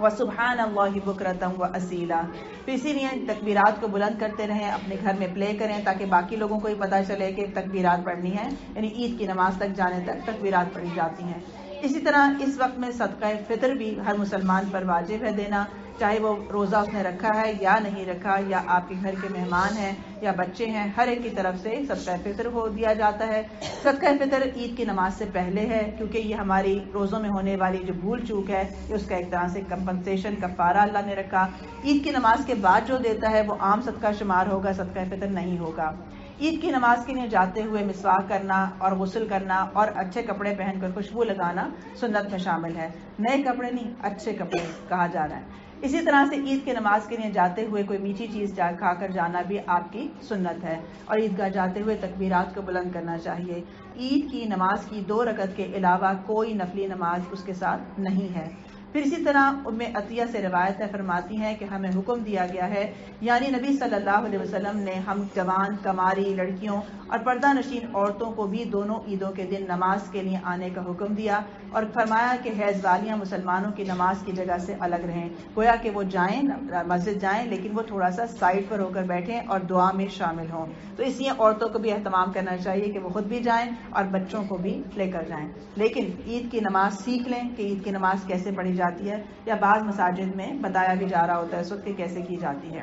وسبحان اللہ بکرۃ واصیلا. پھر اسی لیے تکبیرات کو بلند کرتے رہیں, اپنے گھر میں پلے کریں تاکہ باقی لوگوں کو بھی پتہ چلے کہ تکبیرات پڑھنی ہے, یعنی عید کی نماز تک جانے تک تکبیرات پڑھی جاتی ہیں. اسی طرح اس وقت میں صدقہ فطر بھی ہر مسلمان پر واجب ہے دینا, چاہے وہ روزہ اس نے رکھا ہے یا نہیں رکھا, یا آپ کے گھر کے مہمان ہیں یا بچے ہیں, ہر ایک کی طرف سے صدقہ فطر کو دیا جاتا ہے. صدقہ فطر عید کی نماز سے پہلے ہے کیونکہ یہ ہماری روزوں میں ہونے والی جو بھول چوک ہے یہ اس کا ایک طرح سے کمپنسیشن کفارہ اللہ نے رکھا. عید کی نماز کے بعد جو دیتا ہے وہ عام صدقہ شمار ہوگا, صدقہ فطر نہیں ہوگا. عید کی نماز کے لیے جاتے ہوئے مسواک کرنا اور غسل کرنا اور اچھے کپڑے پہن کر خوشبو لگانا سنت میں شامل ہے. نئے کپڑے نہیں, اچھے کپڑے کہا جا رہا ہے. اسی طرح سے عید کے نماز کے لیے جاتے ہوئے کوئی میٹھی چیز کھا کر جانا بھی آپ کی سنت ہے, اور عیدگاہ جاتے ہوئے تکبیرات کو بلند کرنا چاہیے. عید کی نماز کی 2 رکعت کے علاوہ کوئی نفلی نماز اس کے ساتھ نہیں ہے. پھر اسی طرح ام عطیہ سے روایت ہے, فرماتی ہیں کہ ہمیں حکم دیا گیا ہے, یعنی نبی صلی اللہ علیہ وسلم نے ہم جوان کماری لڑکیوں اور پردہ نشین عورتوں کو بھی دونوں عیدوں کے دن نماز کے لیے آنے کا حکم دیا, اور فرمایا کہ حیض والیاں مسلمانوں کی نماز کی جگہ سے الگ رہیں, گویا کہ وہ جائیں مسجد جائیں لیکن وہ تھوڑا سا سائڈ پر ہو کر بیٹھیں اور دعا میں شامل ہوں. تو اس لیے عورتوں کو بھی اہتمام کرنا چاہیے کہ وہ خود بھی جائیں اور بچوں کو بھی لے کر جائیں. لیکن عید کی نماز سیکھ لیں کہ عید کی نماز کیسے پڑھی جاتی ہے, یا بعض مساجد میں بتایا بھی جا رہا ہوتا ہے اس وقت کہ کیسے کی جاتی ہے.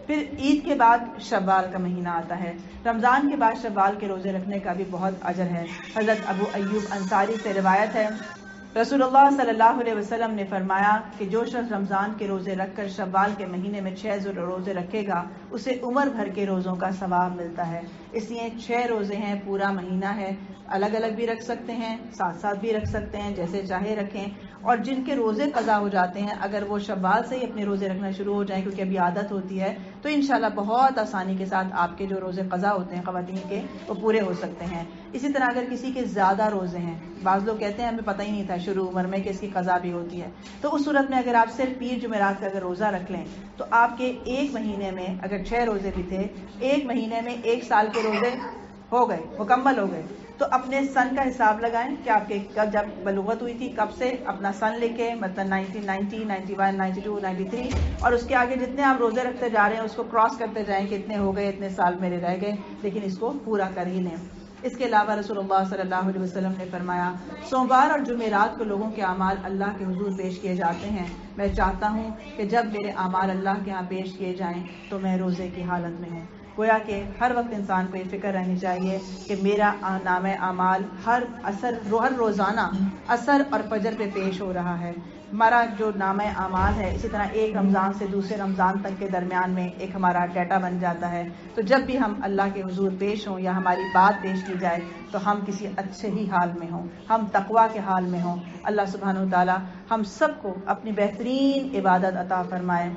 پھر عید کے بعد شوال کا مہینہ آتا ہے. رمضان کے بعد شوال کے روزے رکھنے کا بھی بہت اجر ہے. حضرت ابو ایوب انصاری سے روایت ہے, رسول اللہ صلی اللہ علیہ وسلم نے فرمایا کہ جو شخص رمضان کے روزے رکھ کر شوال کے مہینے میں 6 روزے رکھے گا اسے عمر بھر کے روزوں کا ثواب ملتا ہے. اس لیے 6 روزے ہیں, پورا مہینہ ہے, الگ الگ بھی رکھ سکتے ہیں, ساتھ ساتھ بھی رکھ سکتے ہیں, جیسے چاہے رکھیں. اور جن کے روزے قضا ہو جاتے ہیں اگر وہ شوال سے ہی اپنے روزے رکھنا شروع ہو جائیں کیونکہ ابھی عادت ہوتی ہے تو انشاءاللہ بہت آسانی کے ساتھ آپ کے جو روزے قضا ہوتے ہیں خواتین کے وہ پورے ہو سکتے ہیں. اسی طرح اگر کسی کے زیادہ روزے ہیں, بعض لوگ کہتے ہیں ہمیں پتہ ہی نہیں تھا شروع عمر میں کہ اس کی قضا بھی ہوتی ہے, تو اس صورت میں اگر آپ صرف پیر جمعرات کا اگر روزہ رکھ لیں تو آپ کے ایک مہینے میں اگر 6 روزے بھی تھے, ایک مہینے میں 1 سال کے روزے ہو گئے, مکمل ہو گئے. تو اپنے سن کا حساب لگائیں کہ آپ کے جب بلوغت ہوئی تھی کب سے اپنا سن لکھیں, مطلب 1990, 91, 92, 93 اور اس کے آگے جتنے آپ روزے رکھتے جا رہے ہیں اس کو کراس کرتے جائیں کہ اتنے ہو گئے, اتنے سال میرے رہ گئے, لیکن اس کو پورا کر ہی لیں. اس کے علاوہ رسول اللہ صلی اللہ علیہ وسلم نے فرمایا سوموار اور جمعرات کو لوگوں کے اعمال اللہ کے حضور پیش کیے جاتے ہیں. میں چاہتا ہوں کہ جب میرے اعمال اللہ کے ہاں پیش کیے جائیں تو میں روزے کی حالت میں ہوں. گویا کہ ہر وقت انسان کو یہ فکر رہنی چاہیے کہ میرا نام اعمال ہر روزانہ عصر اور فجر پہ پیش ہو رہا ہے. ہمارا جو نام اعمال ہے اسی طرح ایک رمضان سے دوسرے رمضان تک کے درمیان میں ایک ہمارا ڈیٹا بن جاتا ہے. تو جب بھی ہم اللہ کے حضور پیش ہوں یا ہماری بات پیش کی جائے تو ہم کسی اچھے ہی حال میں ہوں, ہم تقویٰ کے حال میں ہوں. اللہ سبحانہ وتعالی ہم سب کو اپنی بہترین عبادت عطا فرمائے.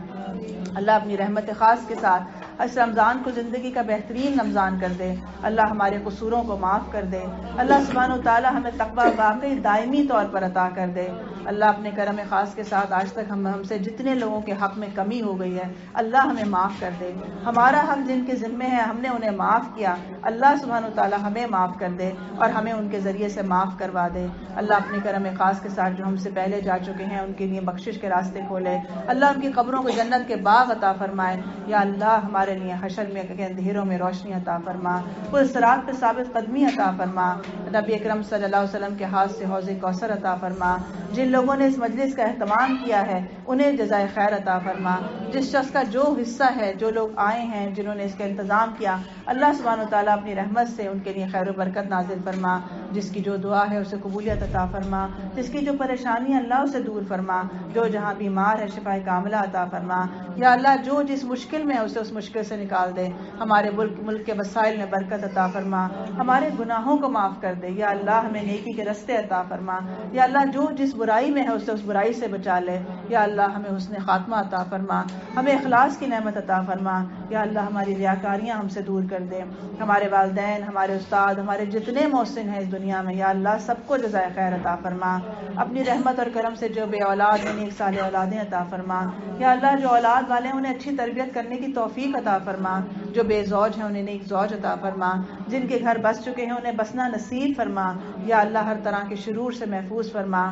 اللہ اپنی رحمت خاص کے ساتھ اس رمضان کو زندگی کا بہترین رمضان کر دے. اللہ ہمارے قصوروں کو معاف کر دے. اللہ سبحانہ وتعالی ہمیں تقویٰ واقعی دائمی طور پر عطا کر دے. اللہ اپنے کرم خاص کے ساتھ آج تک ہم سے جتنے لوگوں کے حق میں کمی ہو گئی ہے اللہ ہمیں معاف کر دے. ہمارا حق جن کے ذمے ہے ہم نے انہیں معاف کیا, اللہ سبحانہ وتعالی ہمیں معاف کر دے اور ہمیں ان کے ذریعے سے معاف کروا دے. اللہ اپنے کرم خاص کے ساتھ جو ہم سے پہلے جا چکے ہیں ان کے لیے بخشش کے راستے کھولے. اللہ ان کی قبروں کو جنت کے باغ عطا فرمائے. یا اللہ ہمارے لیے حشر میں کے اندھیروں میں روشنی عطا فرما, پل صراط پہ ثابت قدمی عطا فرما. نبی اکرم صلی اللہ علیہ وسلم کے ہاتھ سے حوض کوثر عطا فرما. جن لوگوں نے اس مجلس کا اہتمام کیا ہے انہیں جزائے خیر عطا فرما. جس شخص کا جو حصہ ہے, جو لوگ آئے ہیں جنہوں نے اس کا انتظام کیا, اللہ سبحانہ وتعالی اپنی رحمت سے ان کے لیے خیر و برکت نازل فرما. جس کی جو دعا ہے اسے قبولیت عطا فرما. جس کی جو پریشانی ہے اللہ اسے دور فرما. جو جہاں بیمار ہے شفا کاملہ عطا فرما. یا اللہ جو جس مشکل میں ہے اسے اس مشکل سے نکال دے. ہمارے ملک کے وسائل میں برکت عطا فرما. ہمارے گناہوں کو معاف کر دے. یا اللہ ہمیں نیکی کے رستے عطا فرما. یا اللہ جو جس برائی میں ہے اسے اس برائی سے بچا لے. یا اللہ ہمیں حسن خاتمہ عطا فرما. ہمیں اخلاص کی نعمت عطا فرما. یا اللہ ہماری ریاکاریاں ہم سے دور کر دے. ہمارے والدین, ہمارے استاد, ہمارے جتنے محسن ہیں اس دنیا میں یا اللہ سب کو جزائے خیر عطا فرما. اپنی رحمت اور کرم سے جو بے اولاد ہیں نیک صالح اولادیں عطا فرما. یا اللہ جو اولاد والے ہیں انہیں اچھی تربیت کرنے کی توفیق عطا فرما. جو بے زوج ہیں انہیں نیک زوج عطا فرما. جن کے گھر بس چکے ہیں انہیں بسنا نصیب فرما. یا اللہ ہر طرح کے شرور سے محفوظ فرما.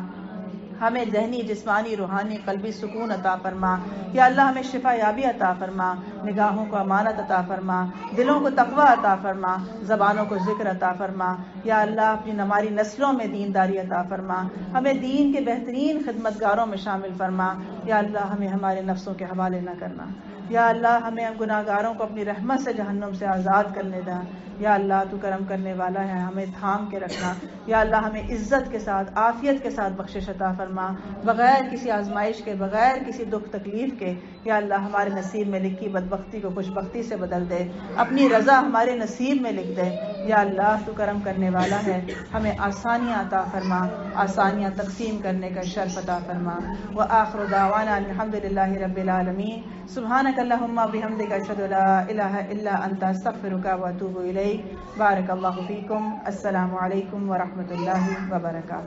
ہمیں ذہنی, جسمانی, روحانی, قلبی سکون عطا فرما. یا اللہ ہمیں شفا یابی عطا فرما. نگاہوں کو امانت عطا فرما. دلوں کو تقویٰ عطا فرما. زبانوں کو ذکر عطا فرما. یا اللہ اپنی ہماری نسلوں میں دینداری عطا فرما. ہمیں دین کے بہترین خدمتگاروں میں شامل فرما. یا اللہ ہمیں ہمارے نفسوں کے حوالے نہ کرنا. یا اللہ ہمیں گناہگاروں کو اپنی رحمت سے جہنم سے آزاد کرنے دا. یا اللہ تو کرم کرنے والا ہے, ہمیں تھام کے رکھنا. یا اللہ ہمیں عزت کے ساتھ, عافیت کے ساتھ بخشش عطا فرما, بغیر کسی آزمائش کے, بغیر کسی دکھ تکلیف کے. یا اللہ ہمارے نصیب میں لکھی بدبختی کو خوش بختی سے بدل دے. اپنی رضا ہمارے نصیب میں لکھ دے. یا اللہ تو کرم کرنے والا ہے, ہمیں آسانیاں عطا فرما, آسانیاں تقسیم کرنے کا شرف عطا فرما. وآخر دعوانا الحمدللہ رب العالمین. سبحانک اللہم بحمدک اشہد لا الہ الا انت استغفرک واتوب الیک. بارک اللہ فیکم. السلام علیکم ورحمۃ اللہ وبرکاتہ.